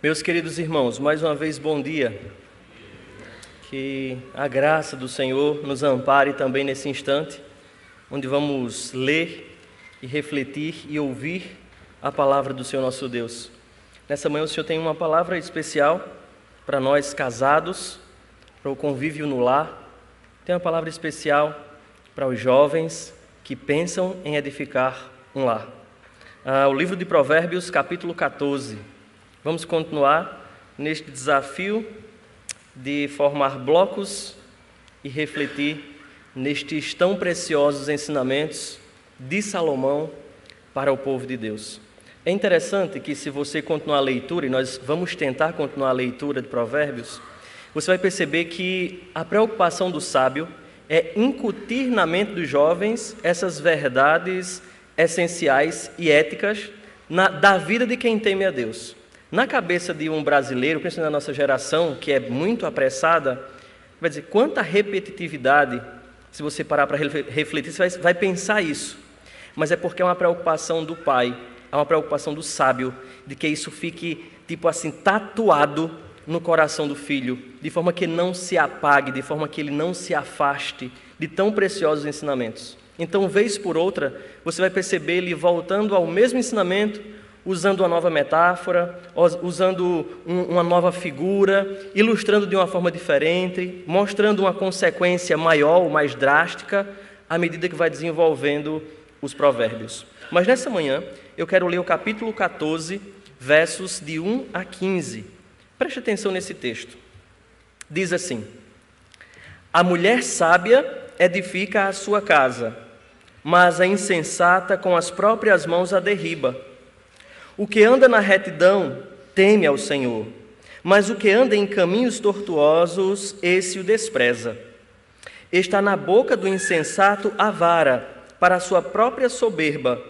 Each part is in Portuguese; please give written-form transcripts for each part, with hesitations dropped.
Meus queridos irmãos, mais uma vez bom dia. Que a graça do Senhor nos ampare também nesse instante, onde vamos ler e refletir e ouvir a palavra do Senhor nosso Deus. Nessa manhã o Senhor tem uma palavra especial para nós casados, para o convívio no lar. Tem uma palavra especial para os jovens que pensam em edificar um lar. O livro de Provérbios, capítulo 14. Vamos continuar neste desafio de formar blocos e refletir nestes tão preciosos ensinamentos de Salomão para o povo de Deus. É interessante que, se você continuar a leitura, e nós vamos tentar continuar a leitura de Provérbios, você vai perceber que a preocupação do sábio é incutir na mente dos jovens essas verdades essenciais e éticas da vida de quem teme a Deus. Na cabeça de um brasileiro, principalmente na nossa geração, que é muito apressada, vai dizer, quanta repetitividade, se você parar para refletir, você vai pensar isso. Mas é porque é uma preocupação do pai, é uma preocupação do sábio, de que isso fique, tipo assim, tatuado no coração do filho, de forma que não se apague, de forma que ele não se afaste de tão preciosos ensinamentos. Então, vez por outra, você vai perceber ele voltando ao mesmo ensinamento, usando uma nova metáfora, usando uma nova figura, ilustrando de uma forma diferente, mostrando uma consequência maior ou mais drástica, à medida que vai desenvolvendo os provérbios. Mas nessa manhã, eu quero ler o capítulo 14, versos de 1 a 15. Preste atenção nesse texto. Diz assim: A mulher sábia edifica a sua casa, mas a insensata com as próprias mãos a derriba. O que anda na retidão teme ao Senhor, mas o que anda em caminhos tortuosos, esse o despreza. Está na boca do insensato a vara, para a sua própria soberba,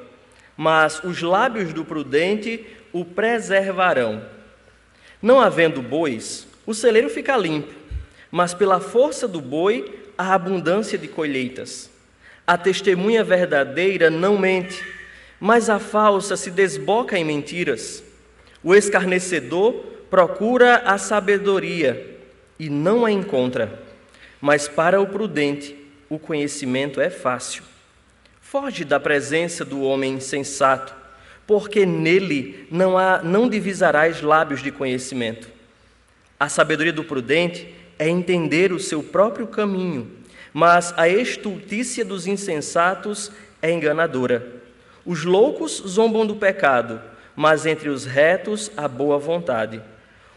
mas os lábios do prudente o preservarão. Não havendo bois, o celeiro fica limpo, mas pela força do boi há abundância de colheitas. A testemunha verdadeira não mente, mas a falsa se desboca em mentiras. O escarnecedor procura a sabedoria e não a encontra, mas para o prudente o conhecimento é fácil. Foge da presença do homem insensato, porque nele não divisarás lábios de conhecimento. A sabedoria do prudente é entender o seu próprio caminho, mas a estultícia dos insensatos é enganadora. Os loucos zombam do pecado, mas entre os retos há boa vontade.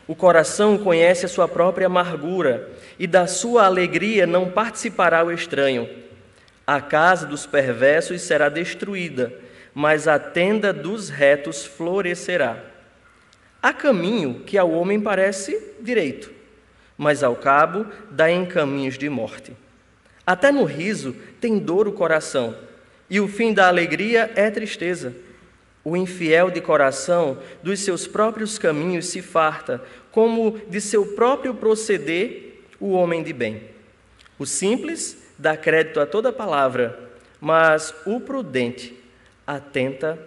O coração conhece a sua própria amargura, e da sua alegria não participará o estranho. A casa dos perversos será destruída, mas a tenda dos retos florescerá. Há caminho que ao homem parece direito, mas ao cabo dá em caminhos de morte. Até no riso tem dor o coração, e o fim da alegria é tristeza. O infiel de coração dos seus próprios caminhos se farta, como de seu próprio proceder o homem de bem. O simples dá crédito a toda palavra, mas o prudente atenta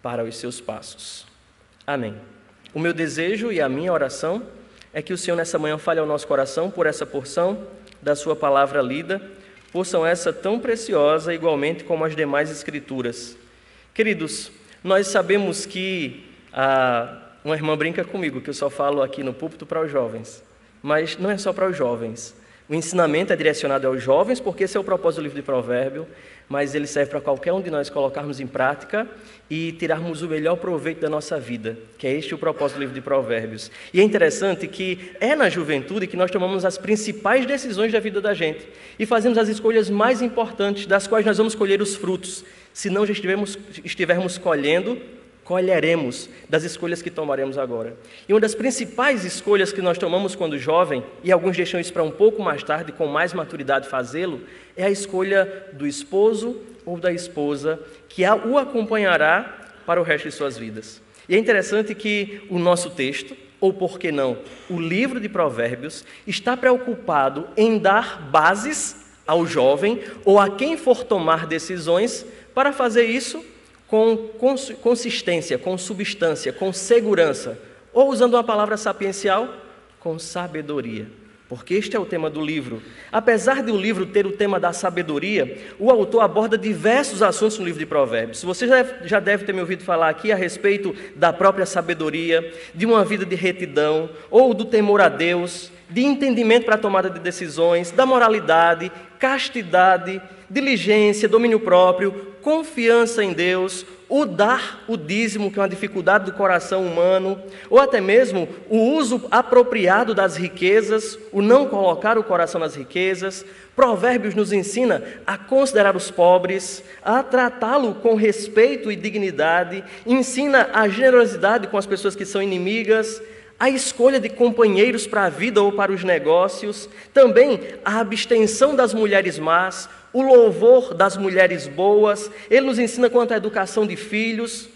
para os seus passos. Amém. O meu desejo e a minha oração é que o Senhor nessa manhã fale ao nosso coração por essa porção da sua palavra lida, porção essa tão preciosa, igualmente como as demais escrituras. Queridos, nós sabemos que uma irmã brinca comigo, que eu só falo aqui no púlpito para os jovens, mas não é só para os jovens. O ensinamento é direcionado aos jovens, porque esse é o propósito do livro de Provérbios, mas ele serve para qualquer um de nós colocarmos em prática e tirarmos o melhor proveito da nossa vida, que é este o propósito do livro de Provérbios. E é interessante que é na juventude que nós tomamos as principais decisões da vida da gente e fazemos as escolhas mais importantes, das quais nós vamos colher os frutos. Se não já estivermos colhendo, colheremos das escolhas que tomaremos agora. E uma das principais escolhas que nós tomamos quando jovem, e alguns deixam isso para um pouco mais tarde, com mais maturidade fazê-lo, é a escolha do esposo ou da esposa que o acompanhará para o resto de suas vidas. E é interessante que o nosso texto, ou por que não, o livro de Provérbios, está preocupado em dar bases ao jovem ou a quem for tomar decisões para fazer isso com consistência, com substância, com segurança, Ou, usando uma palavra sapiencial, com sabedoria. Porque este é o tema do livro. Apesar de o livro ter o tema da sabedoria, o autor aborda diversos assuntos no livro de Provérbios. Você já deve ter me ouvido falar aqui a respeito da própria sabedoria, de uma vida de retidão, ou do temor a Deus, de entendimento para a tomada de decisões, da moralidade, castidade, diligência, domínio próprio, confiança em Deus, o dar o dízimo, que é uma dificuldade do coração humano, ou até mesmo o uso apropriado das riquezas, o não colocar o coração nas riquezas. Provérbios nos ensina a considerar os pobres, a tratá-lo com respeito e dignidade, ensina a generosidade com as pessoas que são inimigas, a escolha de companheiros para a vida ou para os negócios, também a abstenção das mulheres más, o louvor das mulheres boas. Ele nos ensina quanto à educação de filhos.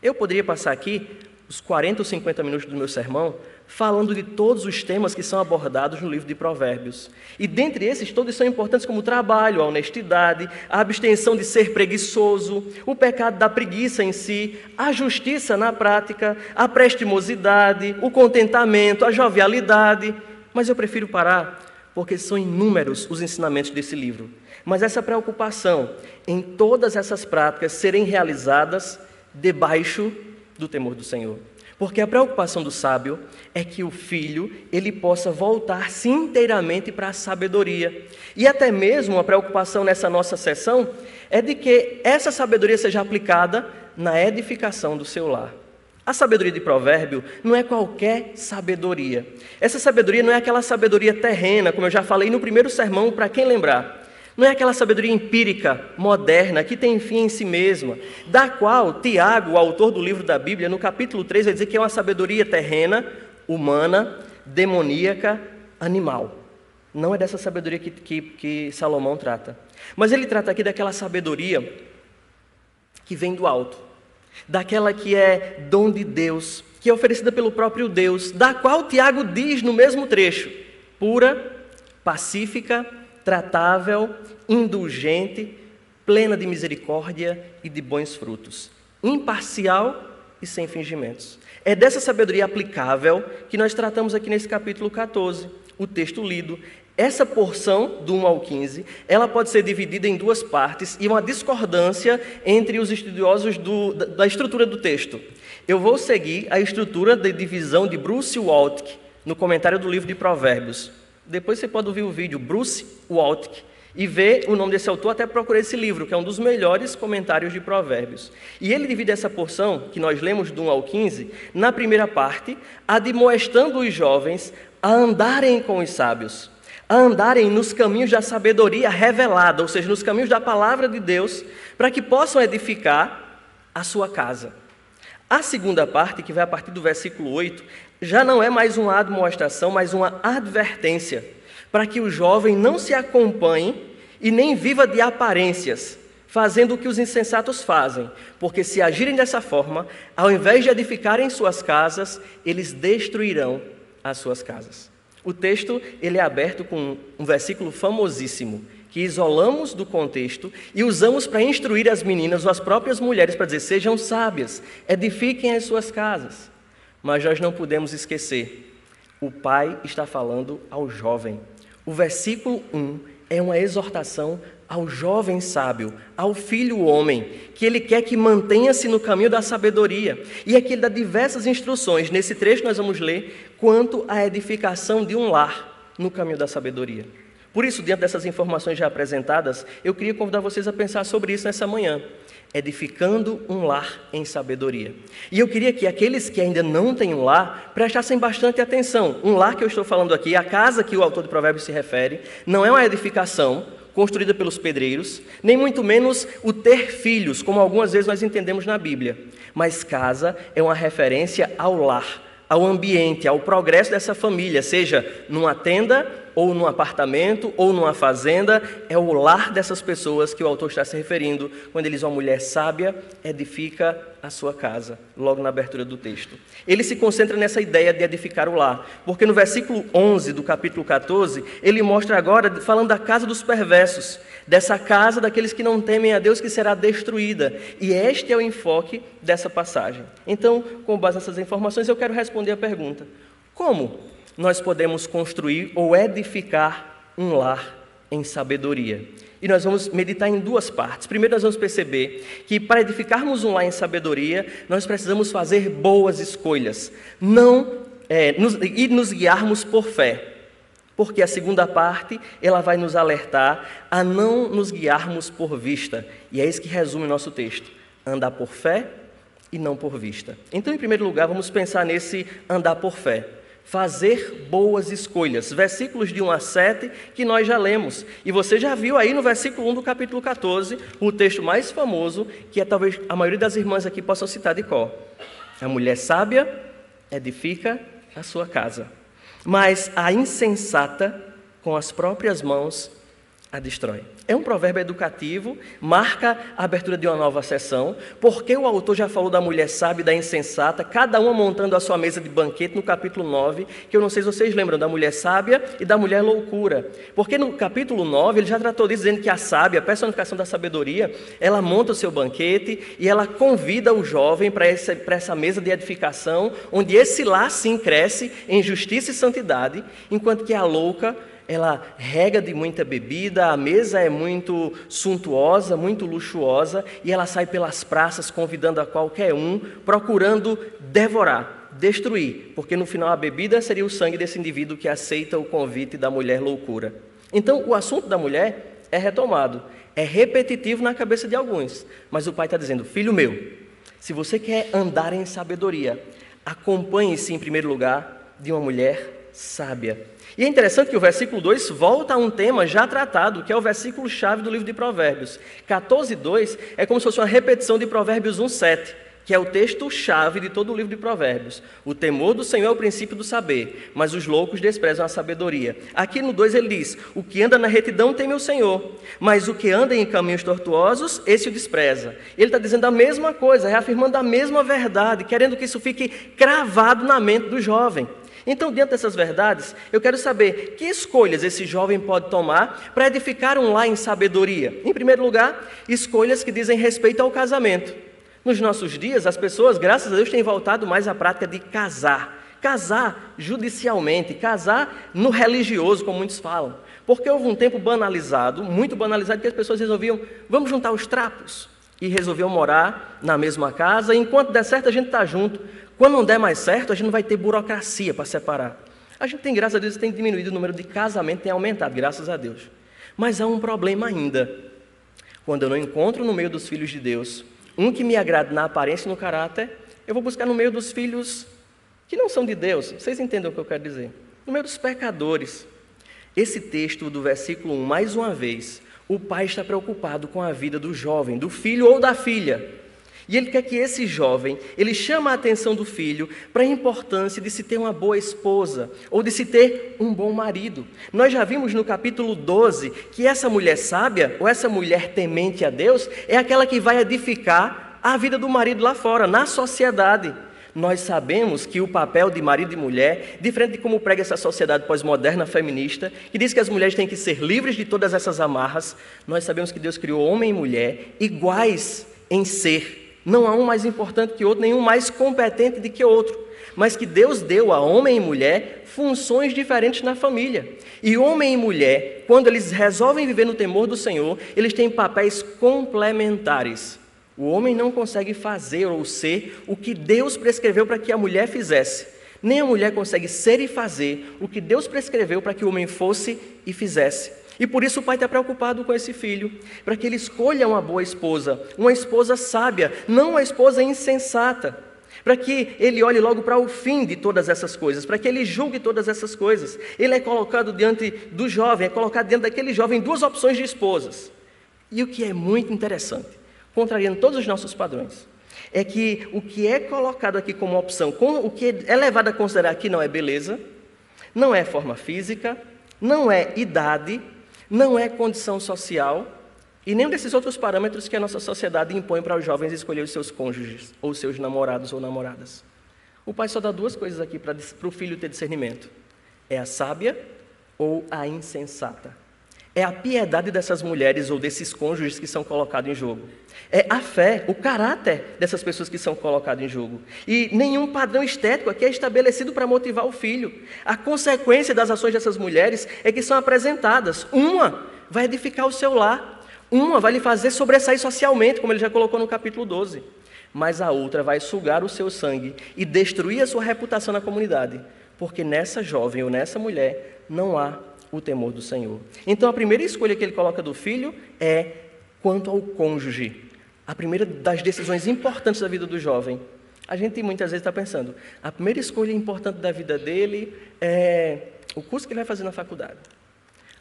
Eu poderia passar aqui os 40 ou 50 minutos do meu sermão falando de todos os temas que são abordados no livro de Provérbios. E dentre esses, todos são importantes, como o trabalho, a honestidade, a abstenção de ser preguiçoso, o pecado da preguiça em si, a justiça na prática, a prestimosidade, o contentamento, a jovialidade. Mas eu prefiro parar, porque são inúmeros os ensinamentos desse livro. Mas essa preocupação em todas essas práticas serem realizadas debaixo do temor do Senhor. Porque a preocupação do sábio é que o filho, ele possa voltar-se inteiramente para a sabedoria. E até mesmo a preocupação nessa nossa sessão é de que essa sabedoria seja aplicada na edificação do seu lar. A sabedoria de Provérbio não é qualquer sabedoria. Essa sabedoria não é aquela sabedoria terrena, como eu já falei no primeiro sermão, para quem lembrar. Não é aquela sabedoria empírica, moderna, que tem fim em si mesma, da qual Tiago, o autor do livro da Bíblia, no capítulo 3, vai dizer que é uma sabedoria terrena, humana, demoníaca, animal. Não é dessa sabedoria que Salomão trata. Mas ele trata aqui daquela sabedoria que vem do alto, daquela que é dom de Deus, que é oferecida pelo próprio Deus, da qual Tiago diz no mesmo trecho: pura, pacífica, tratável, indulgente, plena de misericórdia e de bons frutos, imparcial e sem fingimentos. É dessa sabedoria aplicável que nós tratamos aqui nesse capítulo 14, o texto lido. Essa porção, do 1 ao 15, ela pode ser dividida em duas partes e uma discordância entre os estudiosos da estrutura do texto. Eu vou seguir a estrutura de divisão de Bruce Waltke no comentário do livro de Provérbios. Depois você pode ouvir o vídeo Bruce Waltke e ver o nome desse autor, até procurar esse livro, que é um dos melhores comentários de Provérbios. E ele divide essa porção, que nós lemos do 1 ao 15, na primeira parte, admoestando os jovens a andarem com os sábios, a andarem nos caminhos da sabedoria revelada, ou seja, nos caminhos da palavra de Deus, para que possam edificar a sua casa. A segunda parte, que vai a partir do versículo 8, já não é mais uma admoestação, mas uma advertência, para que o jovem não se acompanhe e nem viva de aparências, fazendo o que os insensatos fazem, porque se agirem dessa forma, ao invés de edificarem suas casas, eles destruirão as suas casas. O texto ele é aberto com um versículo famosíssimo, que isolamos do contexto e usamos para instruir as meninas ou as próprias mulheres para dizer: sejam sábias, edifiquem as suas casas. Mas nós não podemos esquecer, o pai está falando ao jovem. O versículo 1 é uma exortação ao jovem sábio, ao filho homem, que ele quer que mantenha-se no caminho da sabedoria. E aqui ele dá diversas instruções, nesse trecho nós vamos ler, quanto à edificação de um lar no caminho da sabedoria. Por isso, diante dessas informações já apresentadas, eu queria convidar vocês a pensar sobre isso nessa manhã. Edificando um lar em sabedoria. E eu queria que aqueles que ainda não têm um lar prestassem bastante atenção. Um lar que eu estou falando aqui, a casa que o autor de Provérbios se refere, não é uma edificação construída pelos pedreiros, nem muito menos o ter filhos, como algumas vezes nós entendemos na Bíblia. Mas casa é uma referência ao lar, ao ambiente, ao progresso dessa família, seja numa tenda ou num apartamento, ou numa fazenda. É o lar dessas pessoas que o autor está se referindo quando ele diz: uma mulher sábia edifica a sua casa, logo na abertura do texto. Ele se concentra nessa ideia de edificar o lar, porque no versículo 11 do capítulo 14, ele mostra agora, falando da casa dos perversos, dessa casa daqueles que não temem a Deus, que será destruída. E este é o enfoque dessa passagem. Então, com base nessas informações, eu quero responder a pergunta: como nós podemos construir ou edificar um lar em sabedoria? E nós vamos meditar em duas partes. Primeiro, nós vamos perceber que para edificarmos um lar em sabedoria, nós precisamos fazer boas escolhas, nos guiarmos por fé. Porque a segunda parte, ela vai nos alertar a não nos guiarmos por vista. E é isso que resume o nosso texto: andar por fé e não por vista. Então, em primeiro lugar, vamos pensar nesse andar por fé. Fazer boas escolhas. Versículos de 1 a 7 que nós já lemos. E você já viu aí no versículo 1 do capítulo 14, o texto mais famoso, que talvez a maioria das irmãs aqui possam citar de cor. A mulher sábia edifica a sua casa, mas a insensata, com as próprias mãos, a destrói. É um provérbio educativo, marca a abertura de uma nova sessão, porque o autor já falou da mulher sábia e da insensata, cada uma montando a sua mesa de banquete no capítulo 9, que eu não sei se vocês lembram, da mulher sábia e da mulher loucura. Porque no capítulo 9 ele já tratou disso, dizendo que a sábia, a personificação da sabedoria, ela monta o seu banquete e ela convida o jovem para essa mesa de edificação, onde esse lar sim cresce em justiça e santidade, enquanto que a louca, ela rega de muita bebida, a mesa é muito suntuosa, muito luxuosa, e ela sai pelas praças convidando a qualquer um, procurando devorar, destruir, porque no final a bebida seria o sangue desse indivíduo que aceita o convite da mulher loucura. Então o assunto da mulher é retomado, é repetitivo na cabeça de alguns, mas o pai está dizendo: filho meu, se você quer andar em sabedoria, acompanhe-se em primeiro lugar de uma mulher sábia. E é interessante que o versículo 2 volta a um tema já tratado, que é o versículo-chave do livro de Provérbios. 14:2 é como se fosse uma repetição de Provérbios 1:7, que é o texto-chave de todo o livro de Provérbios. O temor do Senhor é o princípio do saber, mas os loucos desprezam a sabedoria. Aqui no 2 ele diz: o que anda na retidão teme o Senhor, mas o que anda em caminhos tortuosos, esse o despreza. Ele está dizendo a mesma coisa, reafirmando a mesma verdade, querendo que isso fique cravado na mente do jovem. Então, diante dessas verdades, eu quero saber que escolhas esse jovem pode tomar para edificar um lar em sabedoria. Em primeiro lugar, escolhas que dizem respeito ao casamento. Nos nossos dias, as pessoas, graças a Deus, têm voltado mais à prática de casar. Casar judicialmente, casar no religioso, como muitos falam. Porque houve um tempo banalizado, muito banalizado, que as pessoas resolviam: vamos juntar os trapos. E resolviam morar na mesma casa, e enquanto der certo a gente está junto. Quando não der mais certo, a gente não vai ter burocracia para separar. A gente tem, graças a Deus, tem diminuído o número de casamentos, tem aumentado, graças a Deus. Mas há um problema ainda. Quando eu não encontro no meio dos filhos de Deus um que me agrade na aparência e no caráter, eu vou buscar no meio dos filhos que não são de Deus. Vocês entendem o que eu quero dizer? No meio dos pecadores. Esse texto do versículo 1, mais uma vez, o pai está preocupado com a vida do jovem, do filho ou da filha. E ele quer que esse jovem, ele chama a atenção do filho para a importância de se ter uma boa esposa, ou de se ter um bom marido. Nós já vimos no capítulo 12 que essa mulher sábia, ou essa mulher temente a Deus, é aquela que vai edificar a vida do marido lá fora, na sociedade. Nós sabemos que o papel de marido e mulher, diferente de como prega essa sociedade pós-moderna feminista, que diz que as mulheres têm que ser livres de todas essas amarras, nós sabemos que Deus criou homem e mulher iguais em ser. Não há um mais importante que o outro, nenhum mais competente do que o outro, mas que Deus deu a homem e mulher funções diferentes na família. E homem e mulher, quando eles resolvem viver no temor do Senhor, eles têm papéis complementares. O homem não consegue fazer ou ser o que Deus prescreveu para que a mulher fizesse. Nem a mulher consegue ser e fazer o que Deus prescreveu para que o homem fosse e fizesse. E por isso o pai está preocupado com esse filho, para que ele escolha uma boa esposa, uma esposa sábia, não uma esposa insensata, para que ele olhe logo para o fim de todas essas coisas, para que ele julgue todas essas coisas. Ele é colocado diante do jovem, é colocado diante daquele jovem duas opções de esposas. E o que é muito interessante, contrariando todos os nossos padrões, é que o que é colocado aqui como opção, o que é levado a considerar que não é beleza, não é forma física, não é idade, não é condição social e nenhum desses outros parâmetros que a nossa sociedade impõe para os jovens escolher os seus cônjuges, ou seus namorados ou namoradas. O pai só dá duas coisas aqui para o filho ter discernimento. É a sábia ou a insensata. É a piedade dessas mulheres ou desses cônjuges que são colocados em jogo. É a fé, o caráter dessas pessoas que são colocados em jogo. E nenhum padrão estético aqui é estabelecido para motivar o filho. A consequência das ações dessas mulheres é que são apresentadas. Uma vai edificar o seu lar. Uma vai lhe fazer sobressair socialmente, como ele já colocou no capítulo 12. Mas a outra vai sugar o seu sangue e destruir a sua reputação na comunidade. Porque nessa jovem ou nessa mulher não há o temor do Senhor. Então a primeira escolha que ele coloca do filho é quanto ao cônjuge. A primeira das decisões importantes da vida do jovem. A gente muitas vezes está pensando, a primeira escolha importante da vida dele é o curso que ele vai fazer na faculdade.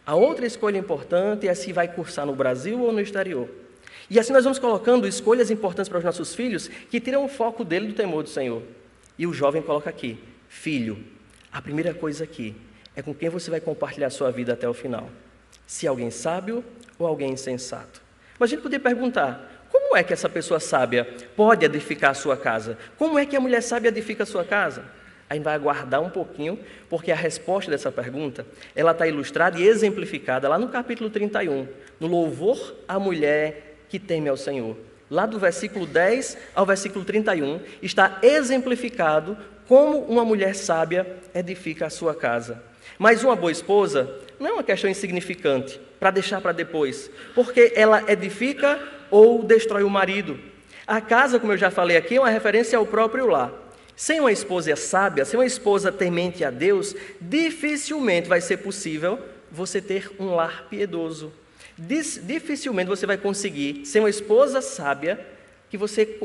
A outra escolha importante é se vai cursar no Brasil ou no exterior. E assim nós vamos colocando escolhas importantes para os nossos filhos que tiram o foco dele do temor do Senhor. E o jovem coloca aqui, filho, a primeira coisa aqui é com quem você vai compartilhar a sua vida até o final. Se alguém sábio ou alguém insensato. Mas a gente poderia perguntar, como é que essa pessoa sábia pode edificar a sua casa? Como é que a mulher sábia edifica a sua casa? A gente vai aguardar um pouquinho, porque a resposta dessa pergunta, ela está ilustrada e exemplificada lá no capítulo 31, no louvor à mulher que teme ao Senhor. Lá do versículo 10 ao versículo 31, está exemplificado como uma mulher sábia edifica a sua casa. Mas uma boa esposa não é uma questão insignificante, para deixar para depois, porque ela edifica ou destrói o marido. A casa, como eu já falei aqui, é uma referência ao próprio lar. Sem uma esposa sábia, sem uma esposa temente a Deus, dificilmente vai ser possível você ter um lar piedoso. Dificilmente você vai conseguir ser uma esposa sábia que você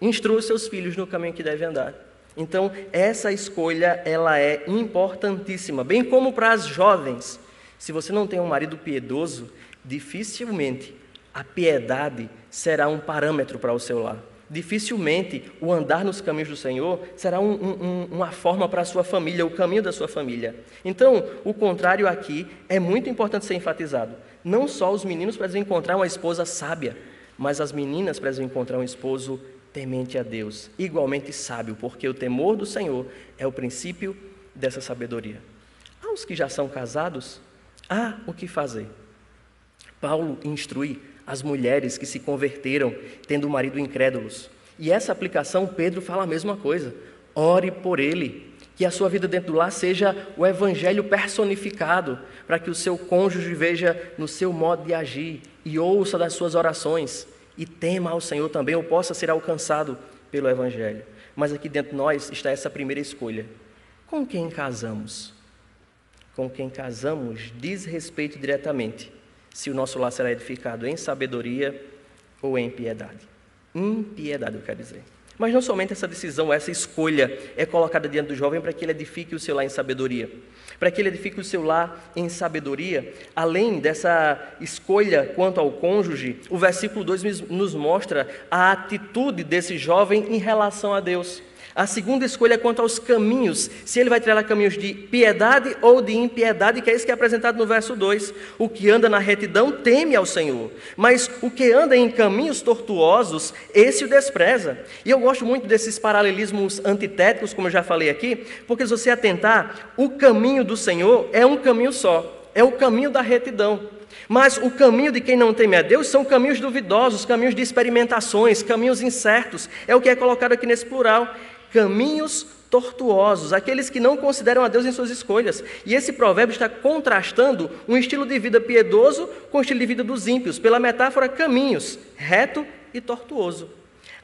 instrua os seus filhos no caminho que devem andar. Então, essa escolha, ela é importantíssima, bem como para as jovens. Se você não tem um marido piedoso, dificilmente a piedade será um parâmetro para o seu lar. Dificilmente o andar nos caminhos do Senhor será uma forma para a sua família, o caminho da sua família. Então, o contrário aqui é muito importante ser enfatizado. Não só os meninos precisam encontrar uma esposa sábia, mas as meninas precisam encontrar um esposo temente a Deus, igualmente sábio, porque o temor do Senhor é o princípio dessa sabedoria. Aos que já são casados, há o que fazer. Paulo instrui as mulheres que se converteram tendo um marido incrédulos. E essa aplicação, Pedro fala a mesma coisa. Ore por ele, que a sua vida dentro do lar seja o evangelho personificado, para que o seu cônjuge veja no seu modo de agir e ouça das suas orações e tema ao Senhor também, ou possa ser alcançado pelo evangelho. Mas aqui dentro de nós está essa primeira escolha. Com quem casamos? Com quem casamos diz respeito diretamente se o nosso lar será edificado em sabedoria ou em piedade. Impiedade, eu quero dizer. Mas não somente essa decisão, essa escolha é colocada diante do jovem para que ele edifique o seu lar em sabedoria. Para que ele edifique o seu lar em sabedoria, além dessa escolha quanto ao cônjuge, o versículo 2 nos mostra a atitude desse jovem em relação a Deus. A segunda escolha é quanto aos caminhos, se ele vai trilhar caminhos de piedade ou de impiedade, que é isso que é apresentado no verso 2. O que anda na retidão teme ao Senhor, mas o que anda em caminhos tortuosos, esse o despreza. E eu gosto muito desses paralelismos antitéticos, como eu já falei aqui, porque se você atentar, o caminho do Senhor é um caminho só, é o caminho da retidão. Mas o caminho de quem não teme a Deus são caminhos duvidosos, caminhos de experimentações, caminhos incertos, é o que é colocado aqui nesse plural. Caminhos tortuosos, aqueles que não consideram a Deus em suas escolhas. E esse provérbio está contrastando um estilo de vida piedoso com o estilo de vida dos ímpios, pela metáfora caminhos, reto e tortuoso.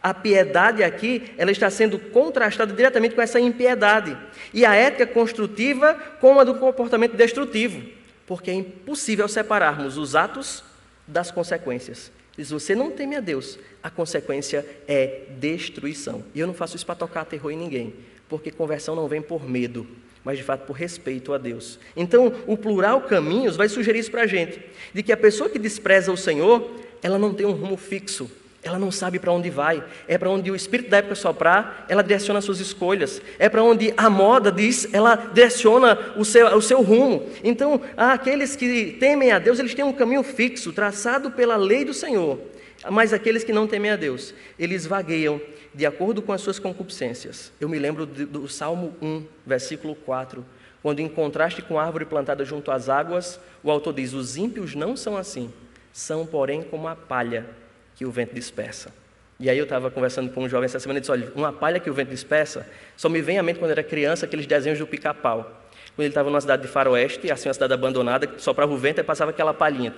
A piedade aqui, ela está sendo contrastada diretamente com essa impiedade. E a ética construtiva com a do comportamento destrutivo, porque é impossível separarmos os atos das consequências. Se você não teme a Deus, a consequência é destruição. E eu não faço isso para tocar terror em ninguém, porque conversão não vem por medo, mas de fato por respeito a Deus. Então, o plural caminhos vai sugerir isso para a gente, de que a pessoa que despreza o Senhor, ela não tem um rumo fixo, ela não sabe para onde vai. É para onde o espírito da época soprar, ela direciona as suas escolhas. É para onde a moda diz, ela direciona o seu rumo. Então, aqueles que temem a Deus, eles têm um caminho fixo, traçado pela lei do Senhor. Mas aqueles que não temem a Deus, eles vagueiam de acordo com as suas concupiscências. Eu me lembro do Salmo 1, versículo 4, quando em contraste com a árvore plantada junto às águas, o autor diz: os ímpios não são assim, são porém como a palha que o vento dispersa. E aí eu estava conversando com um jovem essa semana e disse: olha, uma palha que o vento dispersa, só me vem à mente quando eu era criança aqueles desenhos do Pica-Pau. Quando ele estava numa cidade de faroeste, assim, uma cidade abandonada, que soprava o vento e passava aquela palhinha.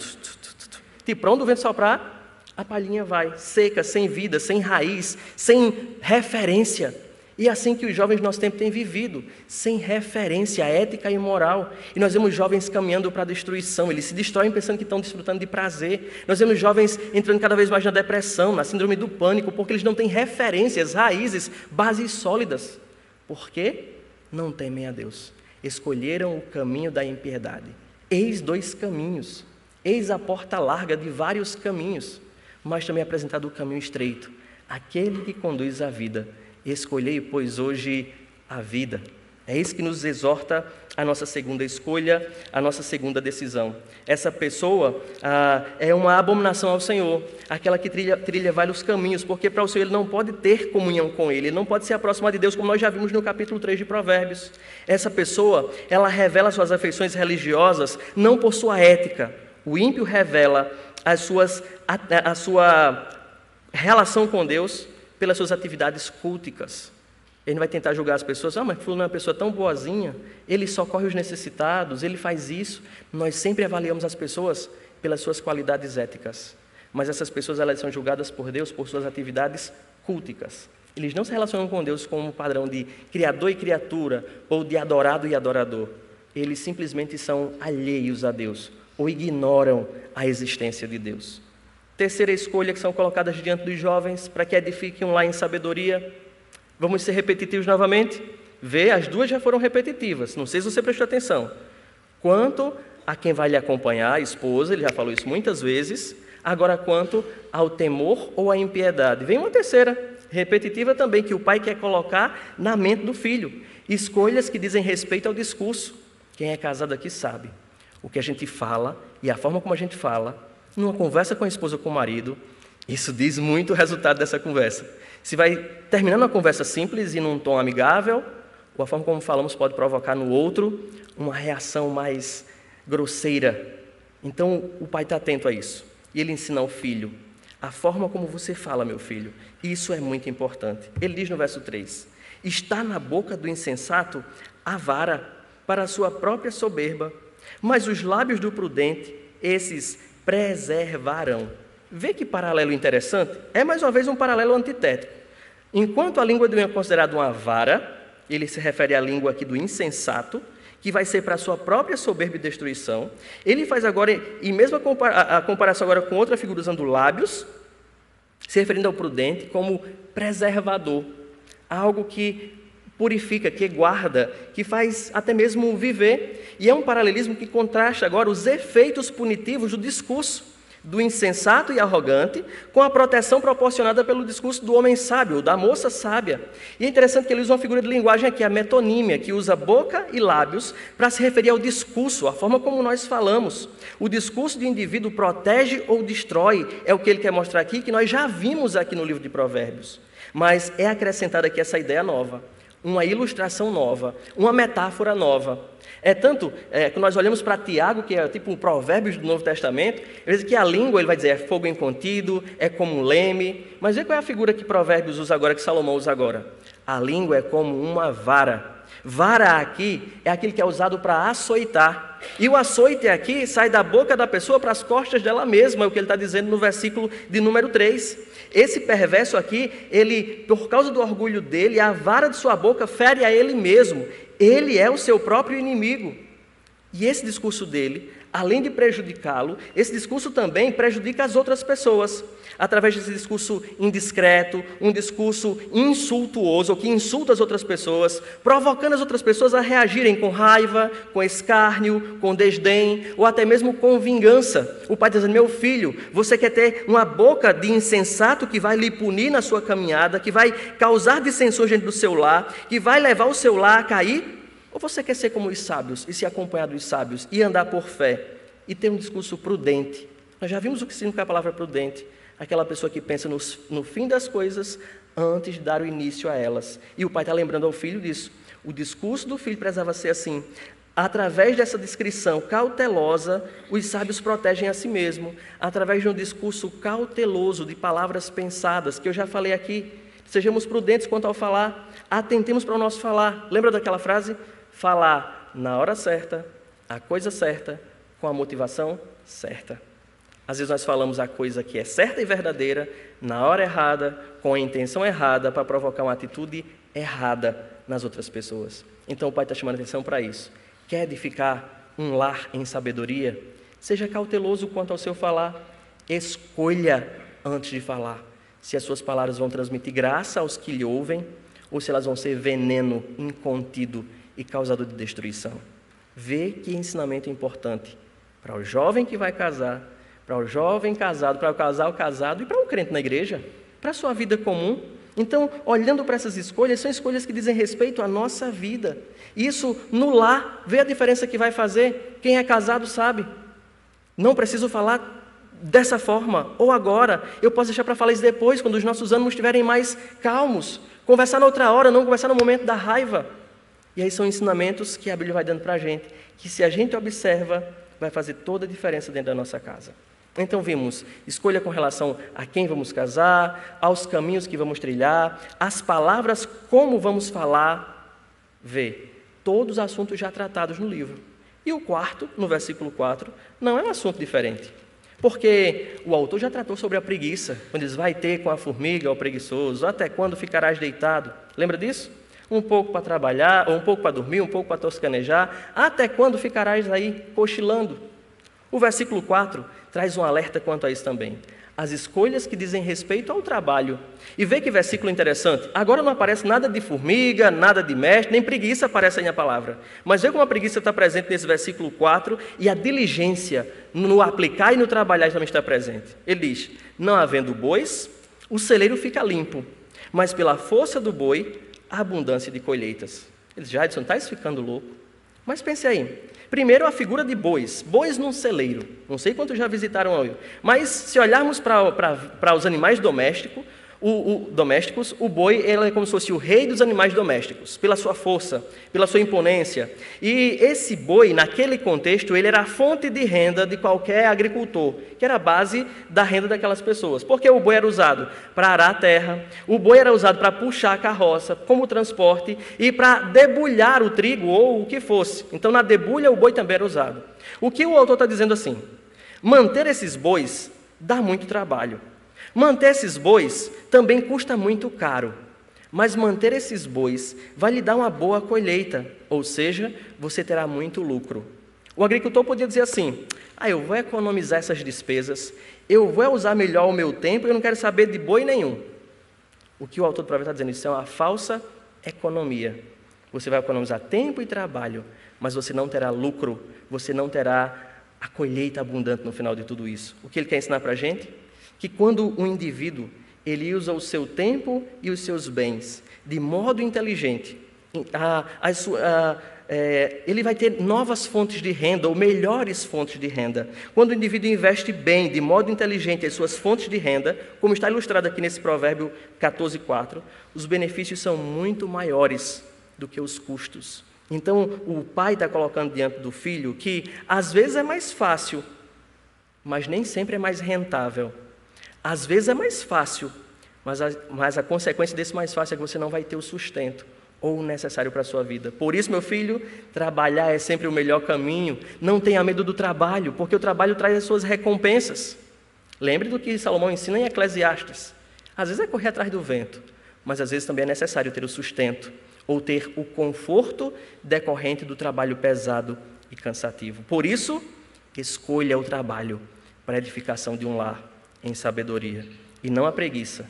E para onde o vento soprar, a palhinha vai, seca, sem vida, sem raiz, sem referência. E é assim que os jovens do nosso tempo têm vivido, sem referência ética e moral. E nós vemos jovens caminhando para a destruição, eles se destroem pensando que estão desfrutando de prazer. Nós vemos jovens entrando cada vez mais na depressão, na síndrome do pânico, porque eles não têm referências, raízes, bases sólidas. Por quê? Não temem a Deus. Escolheram o caminho da impiedade. Eis dois caminhos, eis a porta larga de vários caminhos, mas também apresentado o caminho estreito, aquele que conduz à vida. Escolhei, pois, hoje a vida. É isso que nos exorta a nossa segunda escolha, a nossa segunda decisão. Essa pessoa é uma abominação ao Senhor, aquela que trilha vários caminhos, porque para o Senhor ele não pode ter comunhão com Ele, ele não pode se aproximar de Deus, como nós já vimos no capítulo 3 de Provérbios. Essa pessoa, ela revela suas afeições religiosas não por sua ética. O ímpio revela a sua relação com Deus pelas suas atividades culticas. Ele não vai tentar julgar as pessoas: mas fulano é uma pessoa tão boazinha, ele socorre os necessitados, ele faz isso. Nós sempre avaliamos as pessoas pelas suas qualidades éticas, mas essas pessoas, elas são julgadas por Deus por suas atividades culticas. Eles não se relacionam com Deus como um padrão de criador e criatura, ou de adorado e adorador. Eles simplesmente são alheios a Deus, ou ignoram a existência de Deus. Terceira escolha que são colocadas diante dos jovens para que edifiquem um lar em sabedoria. Vamos ser repetitivos novamente? As duas já foram repetitivas, não sei se você prestou atenção. Quanto a quem vai lhe acompanhar, a esposa, ele já falou isso muitas vezes. Agora, quanto ao temor ou à impiedade. Vem uma terceira, repetitiva também, que o pai quer colocar na mente do filho. Escolhas que dizem respeito ao discurso. Quem é casado aqui sabe. O que a gente fala e a forma como a gente fala, numa conversa com a esposa ou com o marido, isso diz muito o resultado dessa conversa. Se vai terminando uma conversa simples e num tom amigável, ou a forma como falamos pode provocar no outro uma reação mais grosseira. Então, o pai está atento a isso. E ele ensina ao filho: a forma como você fala, meu filho, isso é muito importante. Ele diz no verso 3: está na boca do insensato a vara para a sua própria soberba, mas os lábios do prudente, esses preservarão. Vê que paralelo interessante? É mais uma vez um paralelo antitético. Enquanto a língua do homem é considerada uma vara, ele se refere à língua aqui do insensato, que vai ser para a sua própria soberba e destruição. Ele faz agora, e mesmo a comparação agora com outra figura usando lábios, se referindo ao prudente como preservador, algo que purifica, que guarda, que faz até mesmo viver. E é um paralelismo que contrasta agora os efeitos punitivos do discurso do insensato e arrogante com a proteção proporcionada pelo discurso do homem sábio, da moça sábia. E é interessante que ele usa uma figura de linguagem aqui, a metonímia, que usa boca e lábios para se referir ao discurso, a forma como nós falamos. O discurso do indivíduo protege ou destrói, é o que ele quer mostrar aqui, que nós já vimos aqui no livro de Provérbios. Mas é acrescentada aqui essa ideia nova, uma ilustração nova, uma metáfora nova. É tanto que nós olhamos para Tiago, que é tipo um provérbio do Novo Testamento, ele diz que a língua, ele vai dizer, é fogo incontido, é como um leme. Mas vê qual é a figura que Provérbios usa agora, que Salomão usa agora. A língua é como uma vara. Vara aqui é aquilo que é usado para açoitar. E o açoite aqui sai da boca da pessoa para as costas dela mesma, é o que ele está dizendo no versículo de número 3. Esse perverso aqui, ele, por causa do orgulho dele, a vara de sua boca fere a ele mesmo. Ele é o seu próprio inimigo. E esse discurso dele, além de prejudicá-lo, esse discurso também prejudica as outras pessoas, através desse discurso indiscreto, um discurso insultuoso, ou que insulta as outras pessoas, provocando as outras pessoas a reagirem com raiva, com escárnio, com desdém, ou até mesmo com vingança. O pai está dizendo: meu filho, você quer ter uma boca de insensato que vai lhe punir na sua caminhada, que vai causar dissensões dentro do seu lar, que vai levar o seu lar a cair? Ou você quer ser como os sábios e se acompanhar dos sábios e andar por fé e ter um discurso prudente? Nós já vimos o que significa a palavra prudente. Aquela pessoa que pensa no fim das coisas antes de dar o início a elas. E o pai está lembrando ao filho disso. O discurso do filho precisava ser assim. Através dessa descrição cautelosa, os sábios protegem a si mesmo. Através de um discurso cauteloso, de palavras pensadas, que eu já falei aqui. Sejamos prudentes quanto ao falar. Atentemos para o nosso falar. Lembra daquela frase? Falar na hora certa, a coisa certa, com a motivação certa. Às vezes nós falamos a coisa que é certa e verdadeira, na hora errada, com a intenção errada, para provocar uma atitude errada nas outras pessoas. Então o pai está chamando a atenção para isso. Quer edificar um lar em sabedoria? Seja cauteloso quanto ao seu falar. Escolha antes de falar se as suas palavras vão transmitir graça aos que lhe ouvem ou se elas vão ser veneno incontido e causador de destruição. Vê que ensinamento importante para o jovem que vai casar, para o jovem casado, para o casal casado e para um crente na igreja, para a sua vida comum. Então, olhando para essas escolhas, são escolhas que dizem respeito à nossa vida. Isso no lar, vê a diferença que vai fazer. Quem é casado sabe. Não preciso falar dessa forma, ou agora. Eu posso deixar para falar isso depois, quando os nossos ânimos estiverem mais calmos. Conversar na outra hora, não conversar no momento da raiva. E aí são ensinamentos que a Bíblia vai dando para a gente, que se a gente observa, vai fazer toda a diferença dentro da nossa casa. Então vimos escolha com relação a quem vamos casar, aos caminhos que vamos trilhar, as palavras, como vamos falar. Vê, todos os assuntos já tratados no livro. E o quarto, no versículo 4, não é um assunto diferente. Porque o autor já tratou sobre a preguiça, quando diz: vai ter com a formiga, ó preguiçoso, até quando ficarás deitado? Lembra disso? Um pouco para trabalhar, ou um pouco para dormir, um pouco para toscanejar, até quando ficarás aí cochilando? O versículo 4 traz um alerta quanto a isso também. As escolhas que dizem respeito ao trabalho. E vê que versículo interessante. Agora não aparece nada de formiga, nada de mestre, nem preguiça aparece aí na palavra. Mas vê como a preguiça está presente nesse versículo 4 e a diligência no aplicar e no trabalhar também está presente. Ele diz: não havendo bois, o celeiro fica limpo, mas pela força do boi, a abundância de colheitas. Ele diz: Jadson, está ficando louco? Mas pense aí. Primeiro, a figura de bois. Bois num celeiro. Não sei quantos já visitaram aí. Mas, se olharmos para os animais domésticos, o boi ele é como se fosse o rei dos animais domésticos, pela sua força, pela sua imponência. E esse boi, naquele contexto, ele era a fonte de renda de qualquer agricultor, que era a base da renda daquelas pessoas. Porque o boi era usado para arar a terra, o boi era usado para puxar a carroça, como transporte, e para debulhar o trigo ou o que fosse. Então, na debulha, o boi também era usado. O que o autor está dizendo assim? Manter esses bois dá muito trabalho. Manter esses bois também custa muito caro, mas manter esses bois vai lhe dar uma boa colheita, ou seja, você terá muito lucro. O agricultor podia dizer assim: eu vou economizar essas despesas, eu vou usar melhor o meu tempo, eu não quero saber de boi nenhum. O que o autor do provérbio está dizendo, isso é uma falsa economia. Você vai economizar tempo e trabalho, mas você não terá lucro, você não terá a colheita abundante no final de tudo isso. O que ele quer ensinar para a gente? Que quando um indivíduo ele usa o seu tempo e os seus bens de modo inteligente, ele vai ter novas fontes de renda ou melhores fontes de renda. Quando o indivíduo investe bem, de modo inteligente, as suas fontes de renda, como está ilustrado aqui nesse provérbio 14:4, os benefícios são muito maiores do que os custos. Então, o pai está colocando diante do filho que às vezes é mais fácil, mas nem sempre é mais rentável. Às vezes é mais fácil, mas a consequência desse mais fácil é que você não vai ter o sustento ou o necessário para a sua vida. Por isso, meu filho, trabalhar é sempre o melhor caminho. Não tenha medo do trabalho, porque o trabalho traz as suas recompensas. Lembre do que Salomão ensina em Eclesiastes. Às vezes é correr atrás do vento, mas às vezes também é necessário ter o sustento ou ter o conforto decorrente do trabalho pesado e cansativo. Por isso, escolha o trabalho para a edificação de um lar em sabedoria, e não a preguiça,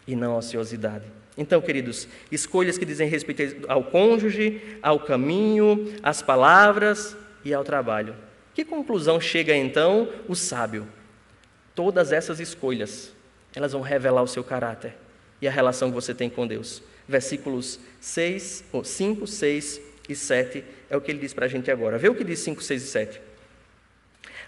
e não a ociosidade. Então, queridos, escolhas que dizem respeito ao cônjuge, ao caminho, às palavras e ao trabalho. Que conclusão chega então o sábio? Todas essas escolhas, elas vão revelar o seu caráter e a relação que você tem com Deus. Versículos 5, 6 e 7 é o que ele diz para a gente agora. Vê o que diz 5, 6 e 7.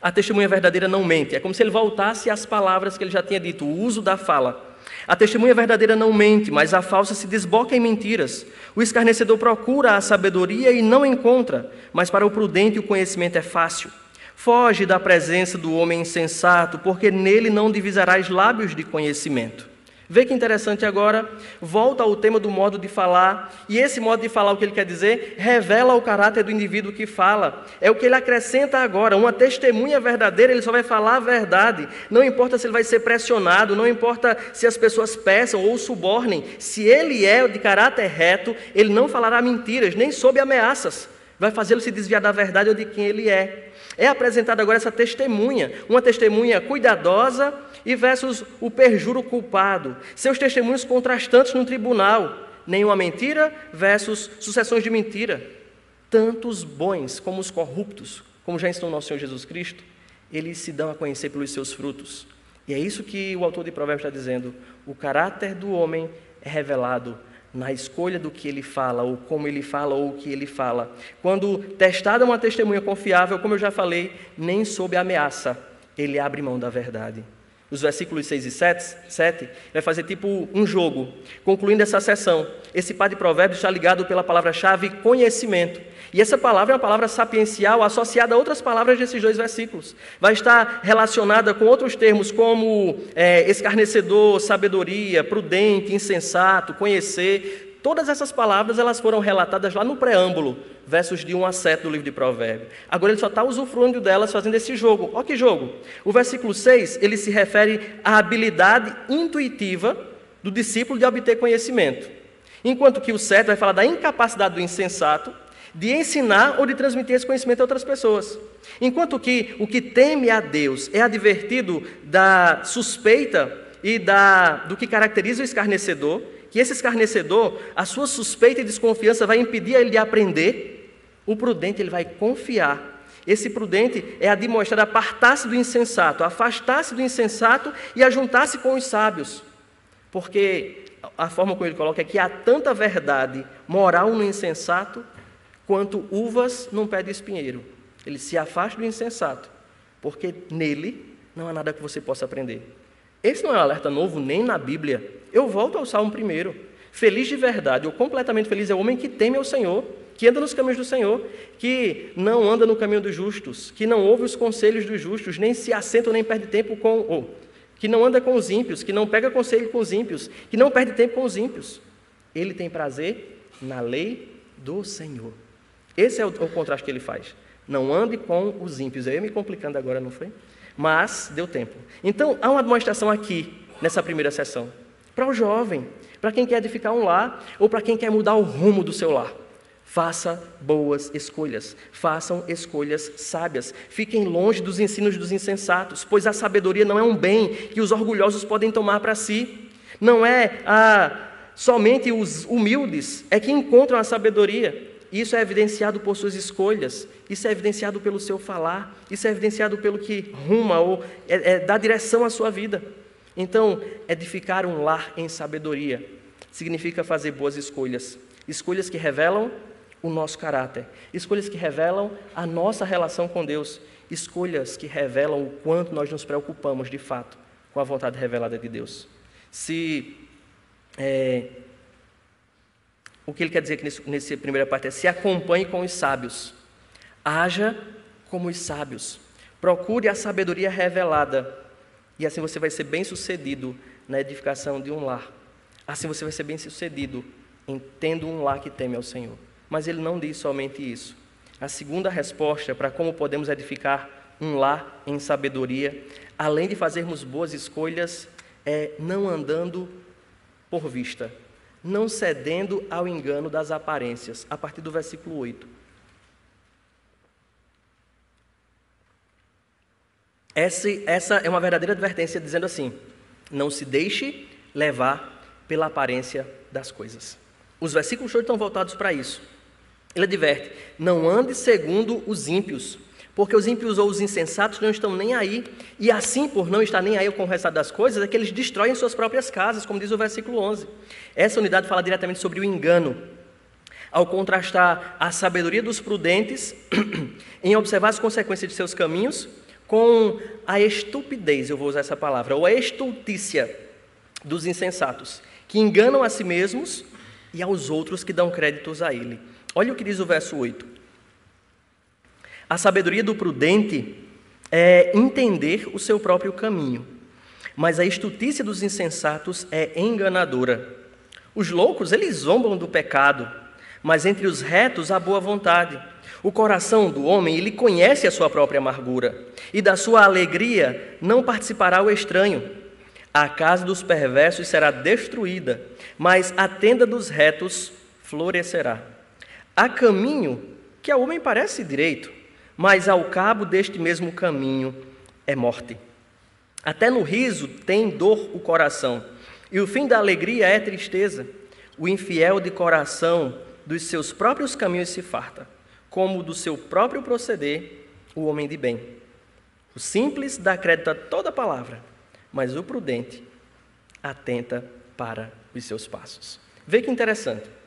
A testemunha verdadeira não mente. É como se ele voltasse às palavras que ele já tinha dito, o uso da fala. A testemunha verdadeira não mente, mas a falsa se desboca em mentiras. O escarnecedor procura a sabedoria e não encontra, mas para o prudente o conhecimento é fácil. Foge da presença do homem insensato, porque nele não divisarás lábios de conhecimento. Vê que interessante agora, volta ao tema do modo de falar, e esse modo de falar, o que ele quer dizer, revela o caráter do indivíduo que fala. É o que ele acrescenta agora, uma testemunha verdadeira, ele só vai falar a verdade. Não importa se ele vai ser pressionado, não importa se as pessoas peçam ou subornem, se ele é de caráter reto, ele não falará mentiras, nem sob ameaças. Vai fazê-lo se desviar da verdade ou de quem ele é. É apresentada agora essa testemunha, uma testemunha cuidadosa e versus o perjuro culpado. Seus testemunhos contrastantes no tribunal. Nenhuma mentira versus sucessões de mentira. Tanto os bons como os corruptos, como já ensinou nosso Senhor Jesus Cristo, eles se dão a conhecer pelos seus frutos. E é isso que o autor de Provérbios está dizendo. O caráter do homem é revelado na escolha do que ele fala, ou como ele fala, ou o que ele fala. Quando testada uma testemunha confiável, como eu já falei, nem sob ameaça, ele abre mão da verdade. Os versículos 6 e 7 vai fazer tipo um jogo. Concluindo essa sessão, esse par de provérbios está ligado pela palavra-chave conhecimento. E essa palavra é uma palavra sapiencial associada a outras palavras desses dois versículos. Vai estar relacionada com outros termos como escarnecedor, sabedoria, prudente, insensato, conhecer. Todas essas palavras elas foram relatadas lá no preâmbulo, versos de 1 a 7 do livro de Provérbios. Agora ele só está usufruindo delas, fazendo esse jogo. Olha que jogo! O versículo 6, ele se refere à habilidade intuitiva do discípulo de obter conhecimento. Enquanto que o 7 vai falar da incapacidade do insensato de ensinar ou de transmitir esse conhecimento a outras pessoas. Enquanto que o que teme a Deus é advertido da suspeita e do que caracteriza o escarnecedor, que esse escarnecedor, a sua suspeita e desconfiança vai impedir ele de aprender, o prudente ele vai confiar. Esse prudente é admoestar apartar-se do insensato, afastar-se do insensato e ajuntar-se com os sábios. Porque a forma como ele coloca é que há tanta verdade moral no insensato quanto uvas num pé de espinheiro. Ele se afasta do insensato, porque nele não há nada que você possa aprender. Esse não é um alerta novo nem na Bíblia. Eu volto ao Salmo 1. Feliz de verdade, ou completamente feliz, é o homem que teme ao Senhor, que anda nos caminhos do Senhor, que não anda no caminho dos justos, que não ouve os conselhos dos justos, nem se assenta nem perde tempo que não anda com os ímpios, que não pega conselho com os ímpios, que não perde tempo com os ímpios. Ele tem prazer na lei do Senhor. Esse é o contraste que ele faz. Não ande com os ímpios. Eu ia me complicando agora, não foi? Mas deu tempo. Então, há uma demonstração aqui, nessa primeira sessão, para o jovem, para quem quer edificar um lar, ou para quem quer mudar o rumo do seu lar. Faça boas escolhas, façam escolhas sábias, fiquem longe dos ensinos dos insensatos, pois a sabedoria não é um bem que os orgulhosos podem tomar para si. Não é somente os humildes é que encontram a sabedoria. Isso é evidenciado por suas escolhas, isso é evidenciado pelo seu falar, isso é evidenciado pelo que ruma ou dá direção à sua vida. Então, edificar um lar em sabedoria significa fazer boas escolhas, escolhas que revelam o nosso caráter, escolhas que revelam a nossa relação com Deus, escolhas que revelam o quanto nós nos preocupamos de fato com a vontade revelada de Deus. O que ele quer dizer aqui nessa primeira parte é: se acompanhe com os sábios, haja como os sábios, procure a sabedoria revelada, e assim você vai ser bem-sucedido na edificação de um lar. Assim você vai ser bem-sucedido em tendo um lar que teme ao Senhor. Mas ele não diz somente isso. A segunda resposta para como podemos edificar um lar em sabedoria, além de fazermos boas escolhas, é não andando por vista, não cedendo ao engano das aparências, a partir do versículo 8. Essa é uma verdadeira advertência, dizendo assim: não se deixe levar pela aparência das coisas. Os versículos hoje estão voltados para isso. Ele adverte: não ande segundo os ímpios, porque os ímpios ou os insensatos não estão nem aí, e assim, por não estar nem aí com o restado das coisas, é que eles destroem suas próprias casas, como diz o versículo 11. Essa unidade fala diretamente sobre o engano, ao contrastar a sabedoria dos prudentes em observar as consequências de seus caminhos, com a estupidez, eu vou usar essa palavra, ou a estultícia dos insensatos, que enganam a si mesmos e aos outros que dão créditos a ele. Olha o que diz o verso 8. A sabedoria do prudente é entender o seu próprio caminho, mas a estultícia dos insensatos é enganadora. Os loucos, eles zombam do pecado, mas entre os retos há boa vontade. O coração do homem, ele conhece a sua própria amargura, e da sua alegria não participará o estranho. A casa dos perversos será destruída, mas a tenda dos retos florescerá. Há caminho que ao homem parece direito, mas ao cabo deste mesmo caminho é morte. Até no riso tem dor o coração, e o fim da alegria é tristeza. O infiel de coração dos seus próprios caminhos se farta, como do seu próprio proceder o homem de bem. O simples dá crédito a toda palavra, mas o prudente atenta para os seus passos. Vê que interessante.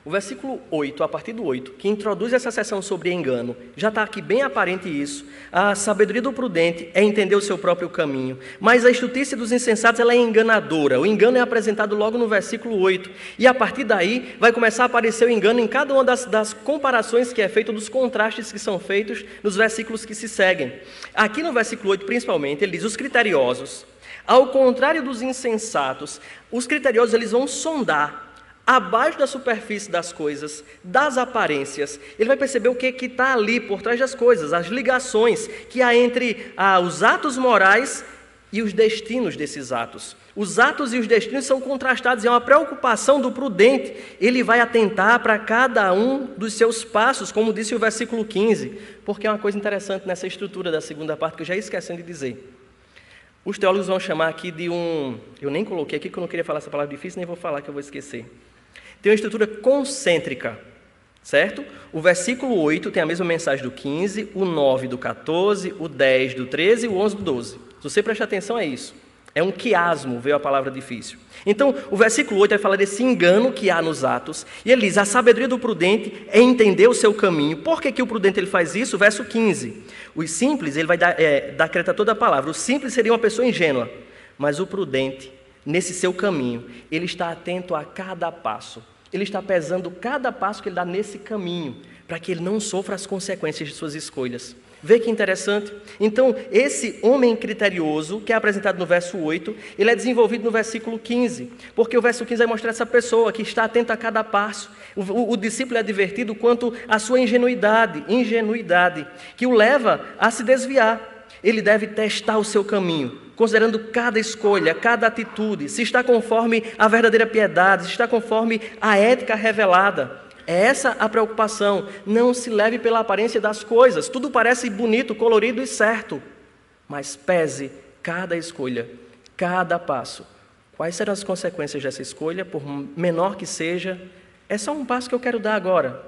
O versículo 8, a partir do 8, que introduz essa seção sobre engano, já está aqui bem aparente isso. A sabedoria do prudente é entender o seu próprio caminho, mas a estultícia dos insensatos ela é enganadora. O engano é apresentado logo no versículo 8, e a partir daí vai começar a aparecer o engano em cada uma das comparações que é feito, dos contrastes que são feitos nos versículos que se seguem. Aqui no versículo 8, principalmente, ele diz: os criteriosos, ao contrário dos insensatos, os criteriosos eles vão sondar abaixo da superfície das coisas, das aparências. Ele vai perceber o que está ali por trás das coisas, as ligações que há entre os atos morais e os destinos desses atos. Os atos e os destinos são contrastados, é uma preocupação do prudente. Ele vai atentar para cada um dos seus passos, como disse o versículo 15, porque é uma coisa interessante nessa estrutura da segunda parte que eu já ia esquecendo de dizer. Os teólogos vão chamar aqui de eu nem coloquei aqui, porque eu não queria falar essa palavra difícil, nem vou falar que eu vou esquecer. Tem uma estrutura concêntrica, certo? O versículo 8 tem a mesma mensagem do 15, o 9 do 14, o 10 do 13 e o 11 do 12. Se você prestar atenção, é isso. É um quiasmo, veio a palavra difícil. Então, o versículo 8 vai falar desse engano que há nos atos. E ele diz: a sabedoria do prudente é entender o seu caminho. Por que o prudente ele faz isso? Verso 15. Os simples, ele vai dar crédito a toda a palavra. O simples seria uma pessoa ingênua, mas o prudente, nesse seu caminho, ele está atento a cada passo. Ele está pesando cada passo que ele dá nesse caminho, para que ele não sofra as consequências de suas escolhas. Vê que interessante? Então, esse homem criterioso, que é apresentado no verso 8, ele é desenvolvido no versículo 15, porque o verso 15 vai mostrar essa pessoa que está atenta a cada passo. O discípulo é advertido quanto à sua ingenuidade, que o leva a se desviar. Ele deve testar o seu caminho, considerando cada escolha, cada atitude, se está conforme a verdadeira piedade, se está conforme a ética revelada. É essa a preocupação. Não se leve pela aparência das coisas. Tudo parece bonito, colorido e certo, mas pese cada escolha, cada passo. Quais serão as consequências dessa escolha, por menor que seja? É só um passo que eu quero dar agora.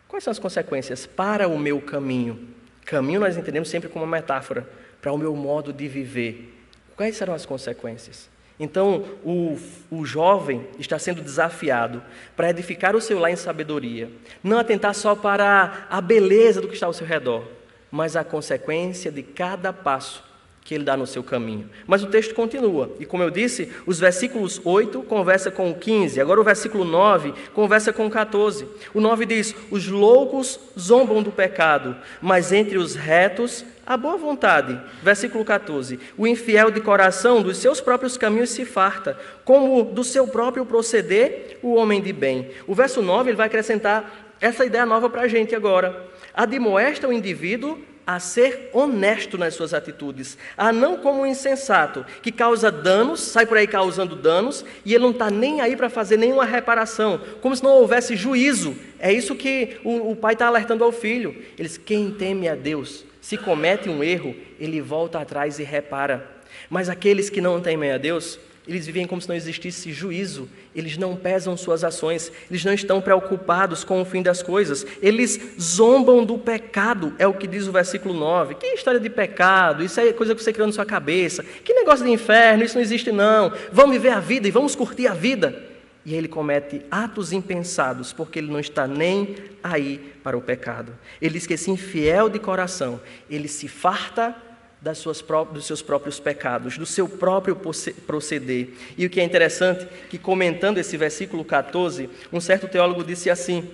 Quais são as consequências para o meu caminho? Caminho nós entendemos sempre como uma metáfora para o meu modo de viver. Quais serão as consequências? Então, o jovem está sendo desafiado para edificar o seu lar em sabedoria, não atentar só para a beleza do que está ao seu redor, mas a consequência de cada passo que ele dá no seu caminho. Mas o texto continua, e como eu disse, os versículos 8 conversa com o 15, agora o versículo 9 conversa com o 14. O 9 diz: os loucos zombam do pecado, mas entre os retos há boa vontade. Versículo 14: o infiel de coração dos seus próprios caminhos se farta, como do seu próprio proceder o homem de bem. O verso 9 ele vai acrescentar essa ideia nova para a gente agora. Admoesta o indivíduo a ser honesto nas suas atitudes, a não como um insensato, que causa danos, sai por aí causando danos, e ele não está nem aí para fazer nenhuma reparação, como se não houvesse juízo. É isso que o pai está alertando ao filho. Ele diz: quem teme a Deus se comete um erro, ele volta atrás e repara. Mas aqueles que não temem a Deus, eles vivem como se não existisse juízo, eles não pesam suas ações, eles não estão preocupados com o fim das coisas, eles zombam do pecado, é o que diz o versículo 9. Que história de pecado? Isso é coisa que você criou na sua cabeça. Que negócio de inferno? Isso não existe não. Vamos viver a vida e vamos curtir a vida. E ele comete atos impensados, porque ele não está nem aí para o pecado. Ele diz que esse infiel de coração, ele se farta dos seus próprios pecados, do seu próprio proceder. E o que é interessante, que comentando esse versículo 14, um certo teólogo disse assim,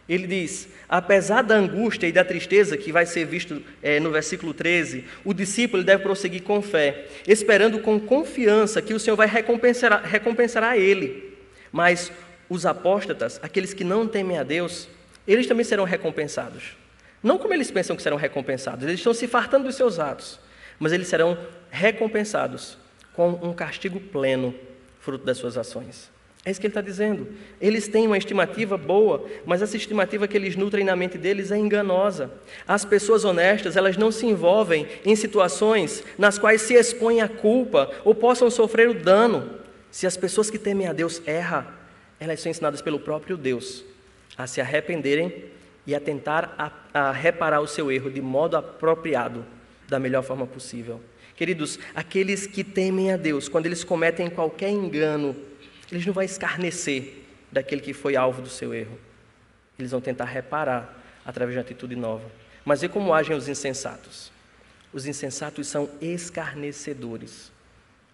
ele diz, apesar da angústia e da tristeza que vai ser visto no versículo 13, o discípulo deve prosseguir com fé, esperando com confiança que o Senhor vai recompensar a ele. Mas os apóstatas, aqueles que não temem a Deus, eles também serão recompensados. Não como eles pensam que serão recompensados, eles estão se fartando dos seus atos, mas eles serão recompensados com um castigo pleno, fruto das suas ações. É isso que ele está dizendo. Eles têm uma estimativa boa, mas essa estimativa que eles nutrem na mente deles é enganosa. As pessoas honestas, elas não se envolvem em situações nas quais se expõem à culpa ou possam sofrer o dano. Se as pessoas que temem a Deus erram, elas são ensinadas pelo próprio Deus a se arrependerem e a tentar a reparar o seu erro de modo apropriado, da melhor forma possível. Queridos, aqueles que temem a Deus, quando eles cometem qualquer engano, eles não vão escarnecer daquele que foi alvo do seu erro. Eles vão tentar reparar através de uma atitude nova. Mas vê como agem os insensatos. Os insensatos são escarnecedores.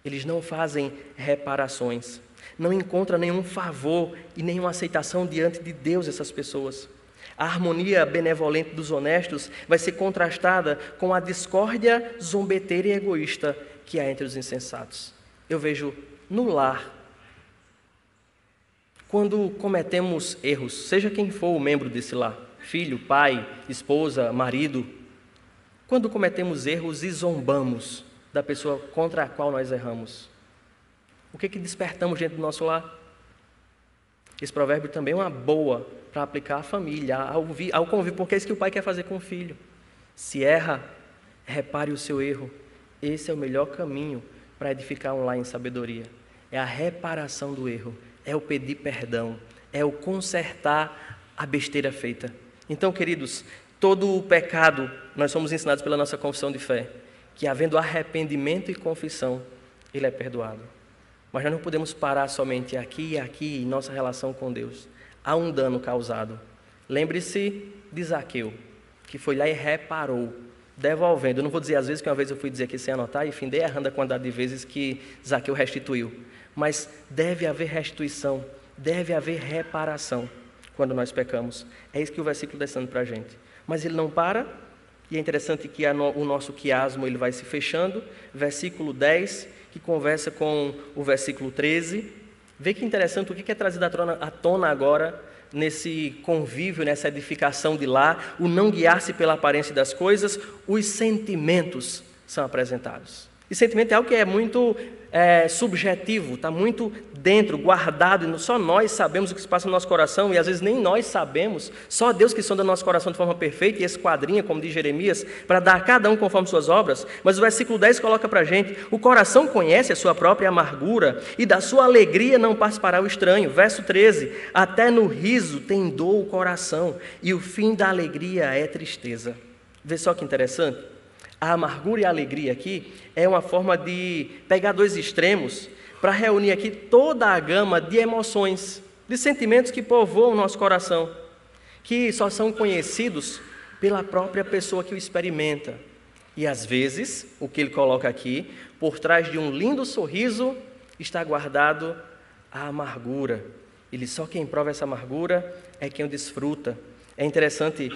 Eles não fazem reparações. Não encontram nenhum favor e nenhuma aceitação diante de Deus essas pessoas. A harmonia benevolente dos honestos vai ser contrastada com a discórdia zombeteira e egoísta que há entre os insensatos. Eu vejo no lar, quando cometemos erros, seja quem for o membro desse lar, filho, pai, esposa, marido, quando cometemos erros e zombamos da pessoa contra a qual nós erramos, o que despertamos dentro do nosso lar? Esse provérbio também é uma boa para aplicar à família, ao convívio, porque é isso que o pai quer fazer com o filho. Se erra, repare o seu erro. Esse é o melhor caminho para edificar um lar em sabedoria. É a reparação do erro, é o pedir perdão, é o consertar a besteira feita. Então, queridos, todo o pecado, nós somos ensinados pela nossa confissão de fé, que havendo arrependimento e confissão, ele é perdoado. Mas nós não podemos parar somente aqui em nossa relação com Deus. Há um dano causado. Lembre-se de Zaqueu, que foi lá e reparou, devolvendo. Eu não vou dizer às vezes, que uma vez eu fui dizer aqui sem anotar, e findei errando a quantidade de vezes que Zaqueu restituiu. Mas deve haver restituição, deve haver reparação quando nós pecamos. É isso que o versículo está dizendo para a gente. Mas ele não para, e é interessante que o nosso quiasmo ele vai se fechando. Versículo 10, que conversa com o versículo 13. Vê que interessante o que é trazido à tona agora, nesse convívio, nessa edificação de lar, o não guiar-se pela aparência das coisas, os sentimentos são apresentados. E sentimento é algo que é muito subjetivo, está muito dentro, guardado, e só nós sabemos o que se passa no nosso coração, e às vezes nem nós sabemos, só Deus que sonda nosso coração de forma perfeita, e esquadrinha, como diz Jeremias, para dar a cada um conforme suas obras. Mas o versículo 10 coloca para a gente, o coração conhece a sua própria amargura, e da sua alegria não participará o estranho. Verso 13, até no riso tem dor o coração, e o fim da alegria é tristeza. Vê só que interessante. A amargura e a alegria aqui é uma forma de pegar dois extremos para reunir aqui toda a gama de emoções, de sentimentos que povoam o nosso coração, que só são conhecidos pela própria pessoa que o experimenta. E às vezes, o que ele coloca aqui, por trás de um lindo sorriso, está guardado a amargura. Só quem prova essa amargura é quem o desfruta. É interessante,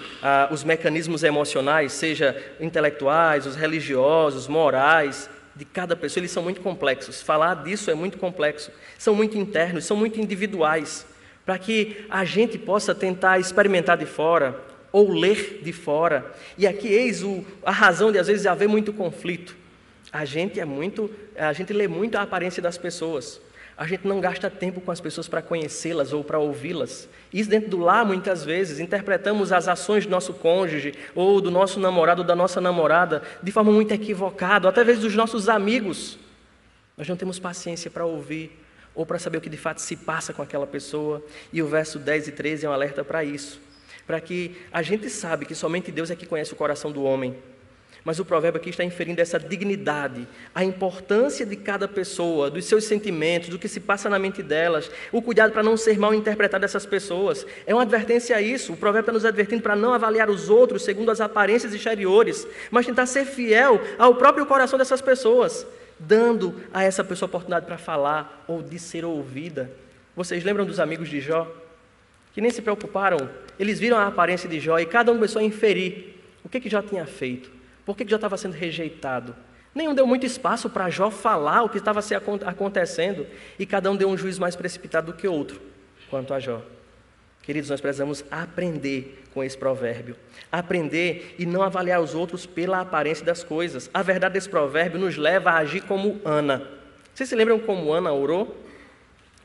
os mecanismos emocionais, seja intelectuais, os religiosos, morais, de cada pessoa, eles são muito complexos. Falar disso é muito complexo. São muito internos, são muito individuais. Para que a gente possa tentar experimentar de fora, ou ler de fora. E aqui eis a razão de, às vezes, haver muito conflito. A gente lê muito a aparência das pessoas. A gente não gasta tempo com as pessoas para conhecê-las ou para ouvi-las. Isso dentro do lar, muitas vezes, interpretamos as ações do nosso cônjuge, ou do nosso namorado ou da nossa namorada, de forma muito equivocada, até mesmo dos nossos amigos. Nós não temos paciência para ouvir, ou para saber o que de fato se passa com aquela pessoa. E o verso 10 e 13 é um alerta para isso. Para que a gente sabe que somente Deus é que conhece o coração do homem. Mas o provérbio aqui está inferindo essa dignidade, a importância de cada pessoa, dos seus sentimentos, do que se passa na mente delas, o cuidado para não ser mal interpretado dessas pessoas. É uma advertência a isso. O provérbio está nos advertindo para não avaliar os outros segundo as aparências exteriores, mas tentar ser fiel ao próprio coração dessas pessoas, dando a essa pessoa a oportunidade para falar ou de ser ouvida. Vocês lembram dos amigos de Jó? Que nem se preocuparam. Eles viram a aparência de Jó e cada um começou a inferir o que Jó tinha feito. Por que Jó estava sendo rejeitado? Nenhum deu muito espaço para Jó falar o que estava acontecendo, e cada um deu um juízo mais precipitado do que o outro, quanto a Jó. Queridos, nós precisamos aprender com esse provérbio. Aprender e não avaliar os outros pela aparência das coisas. A verdade desse provérbio nos leva a agir como Ana. Vocês se lembram como Ana orou?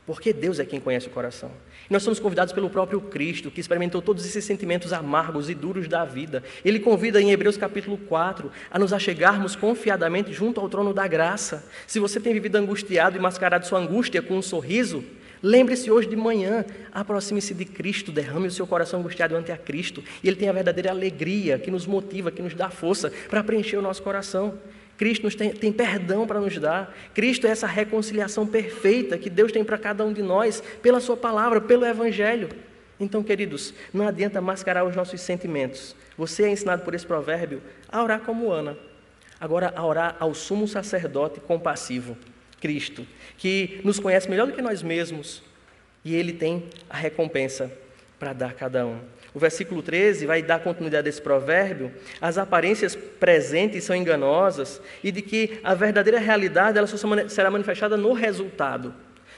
Porque Deus é quem conhece o coração. E nós somos convidados pelo próprio Cristo, que experimentou todos esses sentimentos amargos e duros da vida. Ele convida em Hebreus capítulo 4 a nos achegarmos confiadamente junto ao trono da graça. Se você tem vivido angustiado e mascarado sua angústia com um sorriso, lembre-se hoje de manhã, aproxime-se de Cristo, derrame o seu coração angustiado ante a Cristo. E Ele tem a verdadeira alegria que nos motiva, que nos dá força para preencher o nosso coração. Cristo tem perdão para nos dar. Cristo é essa reconciliação perfeita que Deus tem para cada um de nós, pela sua palavra, pelo Evangelho. Então, queridos, não adianta mascarar os nossos sentimentos. Você é ensinado por esse provérbio a orar como Ana. Agora, a orar ao sumo sacerdote compassivo, Cristo, que nos conhece melhor do que nós mesmos, e Ele tem a recompensa para dar a cada um. O versículo 13 vai dar continuidade a esse provérbio. As aparências presentes são enganosas e de que a verdadeira realidade ela só será manifestada no resultado.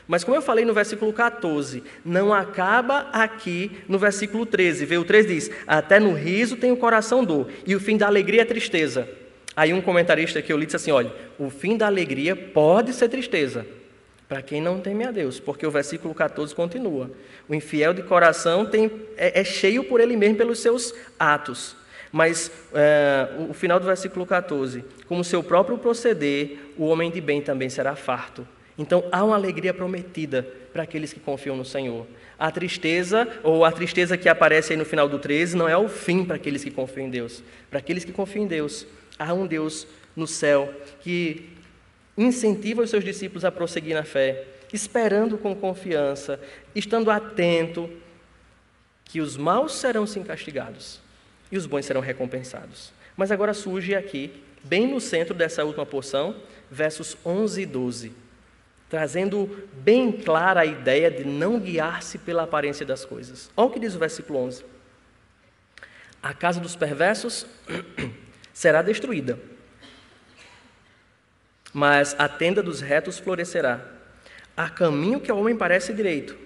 Mas como eu falei no versículo 14, não acaba aqui no versículo 13. Vê, o 13 diz, até no riso tem o coração dor e o fim da alegria é tristeza. Aí um comentarista que eu li disse assim, olha, o fim da alegria pode ser tristeza, para quem não teme a Deus, porque o versículo 14 continua. O infiel de coração é cheio por ele mesmo pelos seus atos. Mas o final do versículo 14, como seu próprio proceder, o homem de bem também será farto. Então há uma alegria prometida para aqueles que confiam no Senhor. A tristeza, ou a tristeza que aparece aí no final do 13, não é o fim para aqueles que confiam em Deus. Para aqueles que confiam em Deus, há um Deus no céu que incentiva os seus discípulos a prosseguir na fé, esperando com confiança, estando atento, que os maus serão sim castigados e os bons serão recompensados. Mas agora surge aqui, bem no centro dessa última porção, versos 11 e 12, trazendo bem clara a ideia de não guiar-se pela aparência das coisas. Olha o que diz o versículo 11. A casa dos perversos será destruída, mas a tenda dos retos florescerá. Há caminho que ao homem parece direito,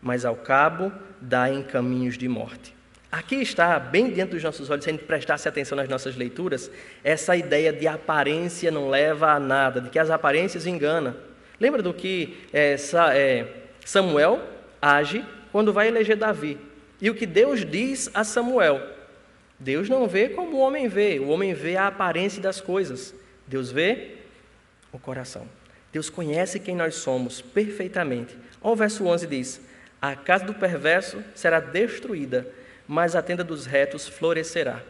mas ao cabo dá em caminhos de morte. Aqui está, bem diante dos nossos olhos, se a gente prestasse atenção nas nossas leituras, essa ideia de aparência não leva a nada, de que as aparências enganam. Lembra do que Samuel age quando vai eleger Davi? E o que Deus diz a Samuel? Deus não vê como o homem vê a aparência das coisas. Deus vê o coração. Deus conhece quem nós somos perfeitamente. Olha o verso 11 diz, a casa do perverso será destruída, mas a tenda dos retos florescerá.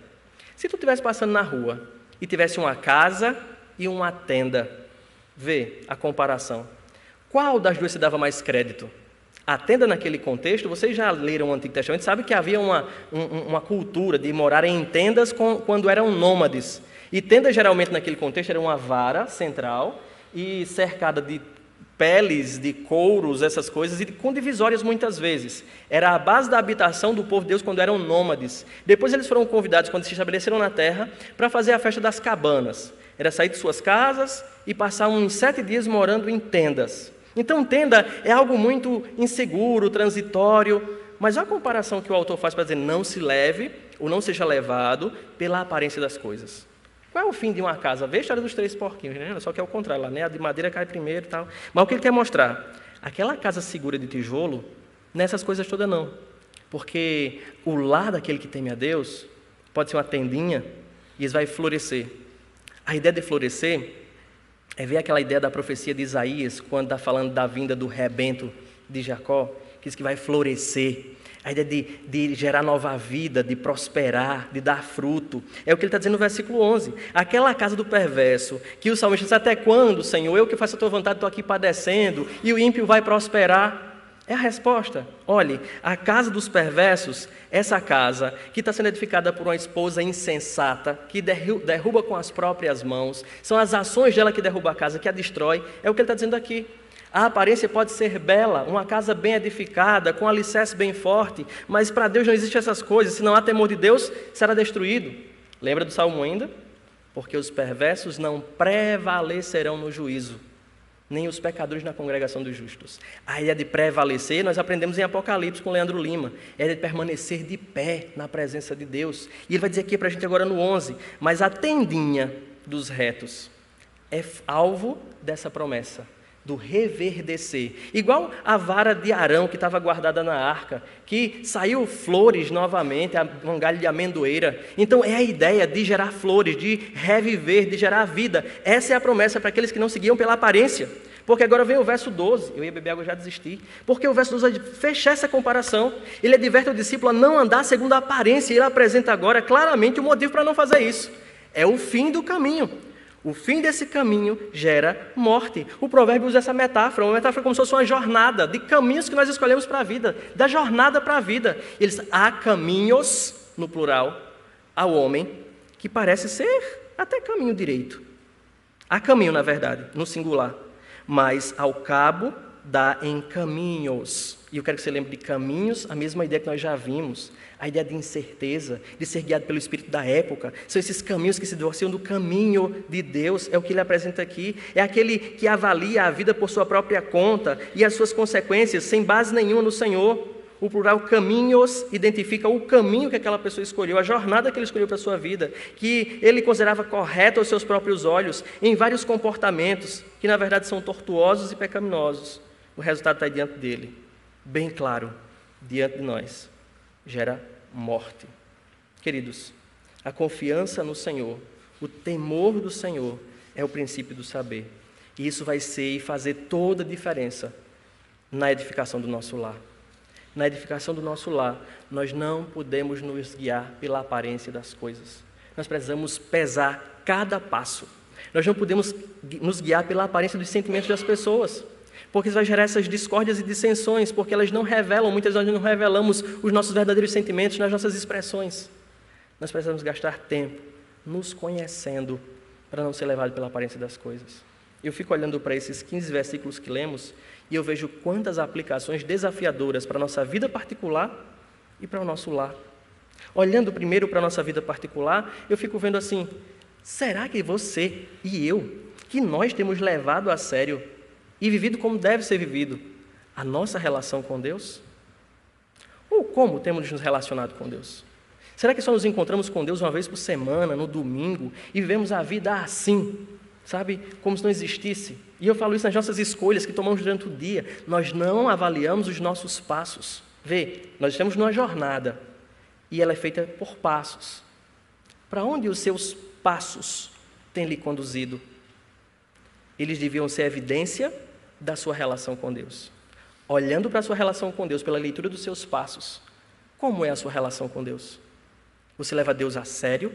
Se tu estivesse passando na rua e tivesse uma casa e uma tenda, vê a comparação. Qual das duas se dava mais crédito? A tenda naquele contexto, vocês já leram o Antigo Testamento, sabe que havia uma cultura de morar em tendas quando eram nômades. E tenda geralmente naquele contexto era uma vara central e cercada de peles, de couros, essas coisas, e com divisórias muitas vezes. Era a base da habitação do povo de Deus quando eram nômades. Depois eles foram convidados, quando se estabeleceram na terra, para fazer a festa das cabanas. Era sair de suas casas e passar uns 7 dias morando em tendas. Então tenda é algo muito inseguro, transitório, mas olha a comparação que o autor faz para dizer não se leve ou não seja levado pela aparência das coisas. Qual é o fim de uma casa? Vê a história dos 3 porquinhos, né? Só que é o contrário lá, né? A de madeira cai primeiro e tal. Mas o que ele quer mostrar? Aquela casa segura de tijolo, nessas coisas todas não. Porque o lar daquele que teme a Deus pode ser uma tendinha e isso vai florescer. A ideia de florescer é ver aquela ideia da profecia de Isaías, quando está falando da vinda do rebento de Jacó, que diz que vai florescer. A ideia de gerar nova vida, de prosperar, de dar fruto. É o que ele está dizendo no versículo 11. Aquela casa do perverso, que o salmista diz, até quando, Senhor? Eu que faço a tua vontade, estou aqui padecendo, e o ímpio vai prosperar. É a resposta. Olhe, a casa dos perversos, essa casa que está sendo edificada por uma esposa insensata, que derruba com as próprias mãos, são as ações dela que derrubam a casa, que a destrói, é o que ele está dizendo aqui. A aparência pode ser bela, uma casa bem edificada, com um alicerce bem forte, mas para Deus não existem essas coisas. Se não há temor de Deus, será destruído. Lembra do Salmo ainda? Porque os perversos não prevalecerão no juízo, nem os pecadores na congregação dos justos. A ideia de prevalecer, nós aprendemos em Apocalipse com Leandro Lima, é de permanecer de pé na presença de Deus. E ele vai dizer aqui para a gente agora no 11, mas a tendinha dos retos é alvo dessa promessa, do reverdecer. Igual a vara de Arão que estava guardada na arca, que saiu flores novamente, um galho de amendoeira. Então é a ideia de gerar flores, de reviver, de gerar vida. Essa é a promessa para aqueles que não seguiam pela aparência. Porque agora vem o verso 12, eu ia beber água, já desisti. Porque o verso 12 vai fechar essa comparação. Ele adverte o discípulo a não andar segundo a aparência, e ele apresenta agora claramente o motivo para não fazer isso. É o fim do caminho. O fim desse caminho gera morte. O provérbio usa essa metáfora, uma metáfora como se fosse uma jornada, de caminhos que nós escolhemos para a vida, da jornada para a vida. Há caminhos, no plural, ao homem, que parece ser até caminho direito. Há caminho, na verdade, no singular, mas ao cabo dá em caminhos. E eu quero que você lembre de caminhos, a mesma ideia que nós já vimos, a ideia de incerteza, de ser guiado pelo Espírito da época. São esses caminhos que se divorciam do caminho de Deus, é o que ele apresenta aqui. É aquele que avalia a vida por sua própria conta e as suas consequências sem base nenhuma no Senhor. O plural caminhos identifica o caminho que aquela pessoa escolheu, a jornada que ele escolheu para a sua vida, que ele considerava correta aos seus próprios olhos, em vários comportamentos, que na verdade são tortuosos e pecaminosos. O resultado está diante dele, bem claro, diante de nós. Gera morte. Queridos, a confiança no Senhor, o temor do Senhor é o princípio do saber. E isso vai ser e fazer toda a diferença na edificação do nosso lar. Na edificação do nosso lar, nós não podemos nos guiar pela aparência das coisas. Nós precisamos pesar cada passo. Nós não podemos nos guiar pela aparência dos sentimentos das pessoas, porque isso vai gerar essas discórdias e dissensões, porque elas não revelam, muitas vezes nós não revelamos os nossos verdadeiros sentimentos nas nossas expressões. Nós precisamos gastar tempo nos conhecendo para não ser levado pela aparência das coisas. Eu fico olhando para esses 15 versículos que lemos e eu vejo quantas aplicações desafiadoras para a nossa vida particular e para o nosso lar. Olhando primeiro para a nossa vida particular, eu fico vendo assim, será que você e eu, que nós temos levado a sério e vivido como deve ser vivido a nossa relação com Deus? Ou como temos nos relacionado com Deus? Será que só nos encontramos com Deus uma vez por semana, no domingo, e vivemos a vida assim, sabe, como se não existisse? E eu falo isso nas nossas escolhas que tomamos durante o dia. Nós não avaliamos os nossos passos. Vê, nós estamos numa jornada e ela é feita por passos. Para onde os seus passos têm lhe conduzido? Eles deviam ser evidência da sua relação com Deus. Olhando para a sua relação com Deus, pela leitura dos seus passos, como é a sua relação com Deus? Você leva Deus a sério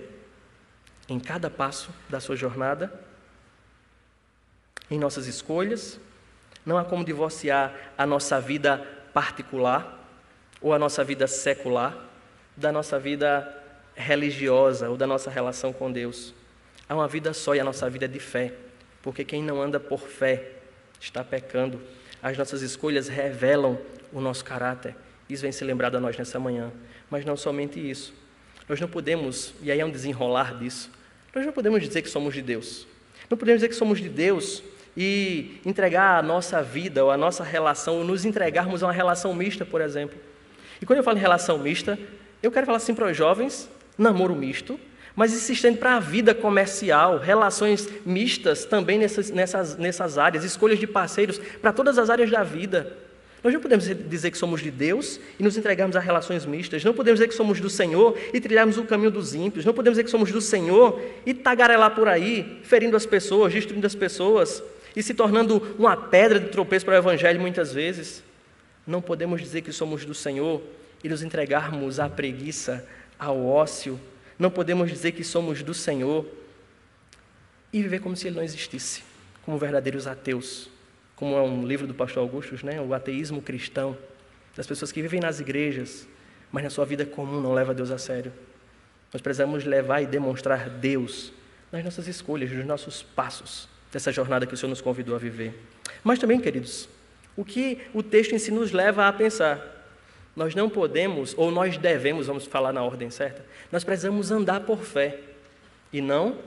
em cada passo da sua jornada? Em nossas escolhas? Não há como divorciar a nossa vida particular ou a nossa vida secular da nossa vida religiosa ou da nossa relação com Deus. Há uma vida só e a nossa vida é de fé, porque quem não anda por fé está pecando. As nossas escolhas revelam o nosso caráter. Isso vem ser lembrado a nós nessa manhã. Mas não somente isso. Nós não podemos, e aí é um desenrolar disso, nós não podemos dizer que somos de Deus. Não podemos dizer que somos de Deus e entregar a nossa vida ou a nossa relação, ou nos entregarmos a uma relação mista, por exemplo. E quando eu falo em relação mista, eu quero falar assim para os jovens, namoro misto, mas isso se estende para a vida comercial, relações mistas também nessas áreas, escolhas de parceiros para todas as áreas da vida. Nós não podemos dizer que somos de Deus e nos entregarmos a relações mistas. Não podemos dizer que somos do Senhor e trilharmos o caminho dos ímpios. Não podemos dizer que somos do Senhor e tagarelar por aí, ferindo as pessoas, destruindo as pessoas e se tornando uma pedra de tropeço para o Evangelho muitas vezes. Não podemos dizer que somos do Senhor e nos entregarmos à preguiça, ao ócio. Não podemos dizer que somos do Senhor e viver como se Ele não existisse, como verdadeiros ateus. Como é um livro do pastor Augustus, né? O ateísmo cristão, das pessoas que vivem nas igrejas, mas na sua vida comum não leva Deus a sério. Nós precisamos levar e demonstrar Deus nas nossas escolhas, nos nossos passos, dessa jornada que o Senhor nos convidou a viver. Mas também, queridos, o que o texto em si nos leva a pensar? Nós não podemos, ou nós devemos, vamos falar na ordem certa, nós precisamos andar por fé e não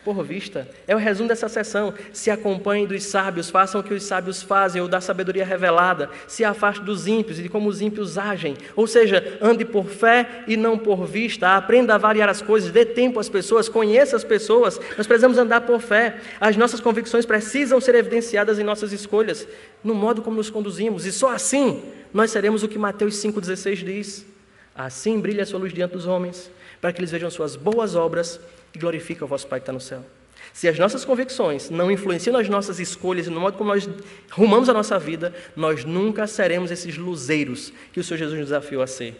por vista. É o resumo dessa sessão. Se acompanhem dos sábios, façam o que os sábios fazem, ou da sabedoria revelada. Se afaste dos ímpios e de como os ímpios agem. Ou seja, ande por fé e não por vista. Aprenda a avaliar as coisas, dê tempo às pessoas, conheça as pessoas. Nós precisamos andar por fé. As nossas convicções precisam ser evidenciadas em nossas escolhas, no modo como nos conduzimos. E só assim nós seremos o que Mateus 5,16 diz. Assim brilha a sua luz diante dos homens, para que eles vejam suas boas obras e glorifiquem o vosso Pai que está no céu. Se as nossas convicções não influenciam nas nossas escolhas e no modo como nós rumamos a nossa vida, nós nunca seremos esses luzeiros que o Senhor Jesus nos desafiou a ser.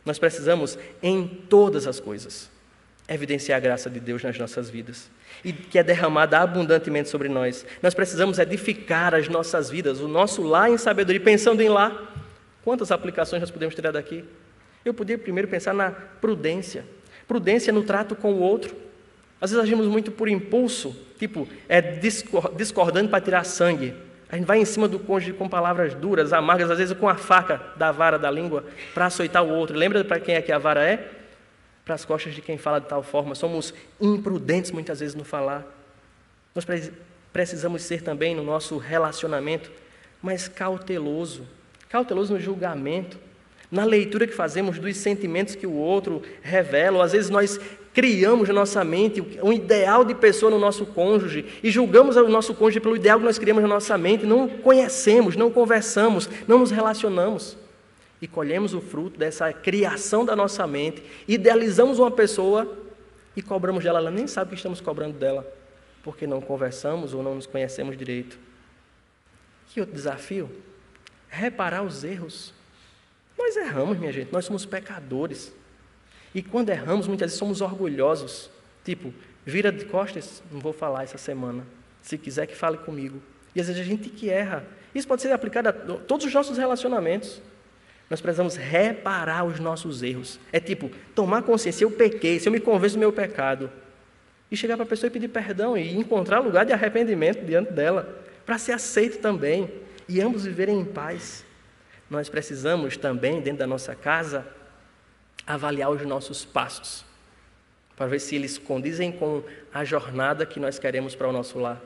Nós precisamos, em todas as coisas, evidenciar a graça de Deus nas nossas vidas, e que é derramada abundantemente sobre nós. Nós precisamos edificar as nossas vidas, o nosso lar em sabedoria, pensando em lar. Quantas aplicações nós podemos tirar daqui? Eu podia primeiro pensar na prudência. Prudência no trato com o outro. Às vezes agimos muito por impulso, tipo, discordando para tirar sangue. A gente vai em cima do cônjuge com palavras duras, amargas, às vezes com a faca da vara da língua, para açoitar o outro. Lembra para quem é que a vara é? Para as costas de quem fala de tal forma. Somos imprudentes muitas vezes no falar. Nós precisamos ser também no nosso relacionamento mais cauteloso. Cauteloso no julgamento, na leitura que fazemos dos sentimentos que o outro revela. Ou às vezes nós criamos na nossa mente um ideal de pessoa no nosso cônjuge e julgamos o nosso cônjuge pelo ideal que nós criamos na nossa mente, não conhecemos, não conversamos, não nos relacionamos e colhemos o fruto dessa criação da nossa mente, idealizamos uma pessoa e cobramos dela, ela nem sabe que estamos cobrando dela, porque não conversamos ou não nos conhecemos direito. Que outro desafio? Reparar os erros. Nós erramos, minha gente, nós somos pecadores. E quando erramos, muitas vezes somos orgulhosos. Tipo, vira de costas, não vou falar essa semana. Se quiser que fale comigo. E às vezes a gente que erra. Isso pode ser aplicado a todos os nossos relacionamentos. Nós precisamos reparar os nossos erros. É tipo, tomar consciência, eu pequei, se eu me convenço do meu pecado. E chegar para a pessoa e pedir perdão e encontrar lugar de arrependimento diante dela, para ser aceito também. E ambos viverem em paz. Nós precisamos também, dentro da nossa casa, avaliar os nossos passos, para ver se eles condizem com a jornada que nós queremos para o nosso lar.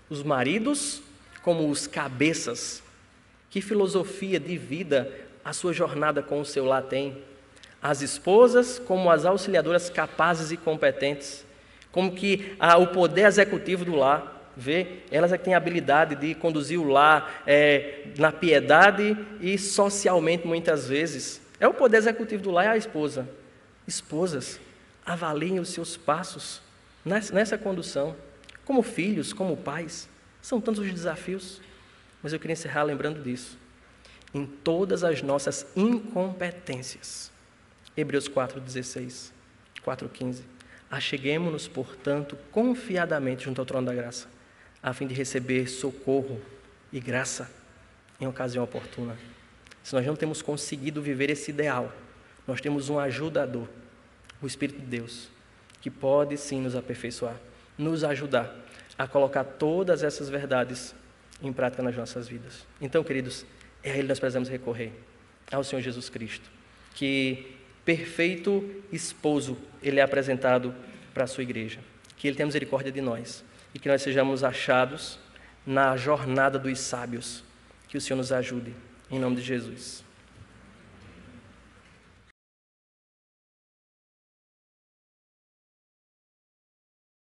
Os maridos, como os cabeças, que filosofia de vida a sua jornada com o seu lar tem? As esposas, como as auxiliadoras capazes e competentes, como que o poder executivo do lar, elas é que têm a habilidade de conduzir o lar na piedade e socialmente muitas vezes. É o poder executivo do lar, é a esposa. Esposas, avaliem os seus passos nessa condução, como filhos, como pais. São tantos os desafios, mas eu queria encerrar lembrando disso. Em todas as nossas incompetências. Hebreus 4,16, 4,15. Acheguemo-nos, portanto, confiadamente junto ao trono da graça, a fim de receber socorro e graça em ocasião oportuna. Se nós não temos conseguido viver esse ideal, nós temos um ajudador, o Espírito de Deus, que pode sim nos aperfeiçoar, nos ajudar a colocar todas essas verdades em prática nas nossas vidas. Então, queridos, é a Ele que nós precisamos recorrer, ao Senhor Jesus Cristo, que perfeito esposo Ele é apresentado para a sua igreja. Que Ele tenha misericórdia de nós e que nós sejamos achados na jornada dos sábios. Que o Senhor nos ajude. Em nome de Jesus.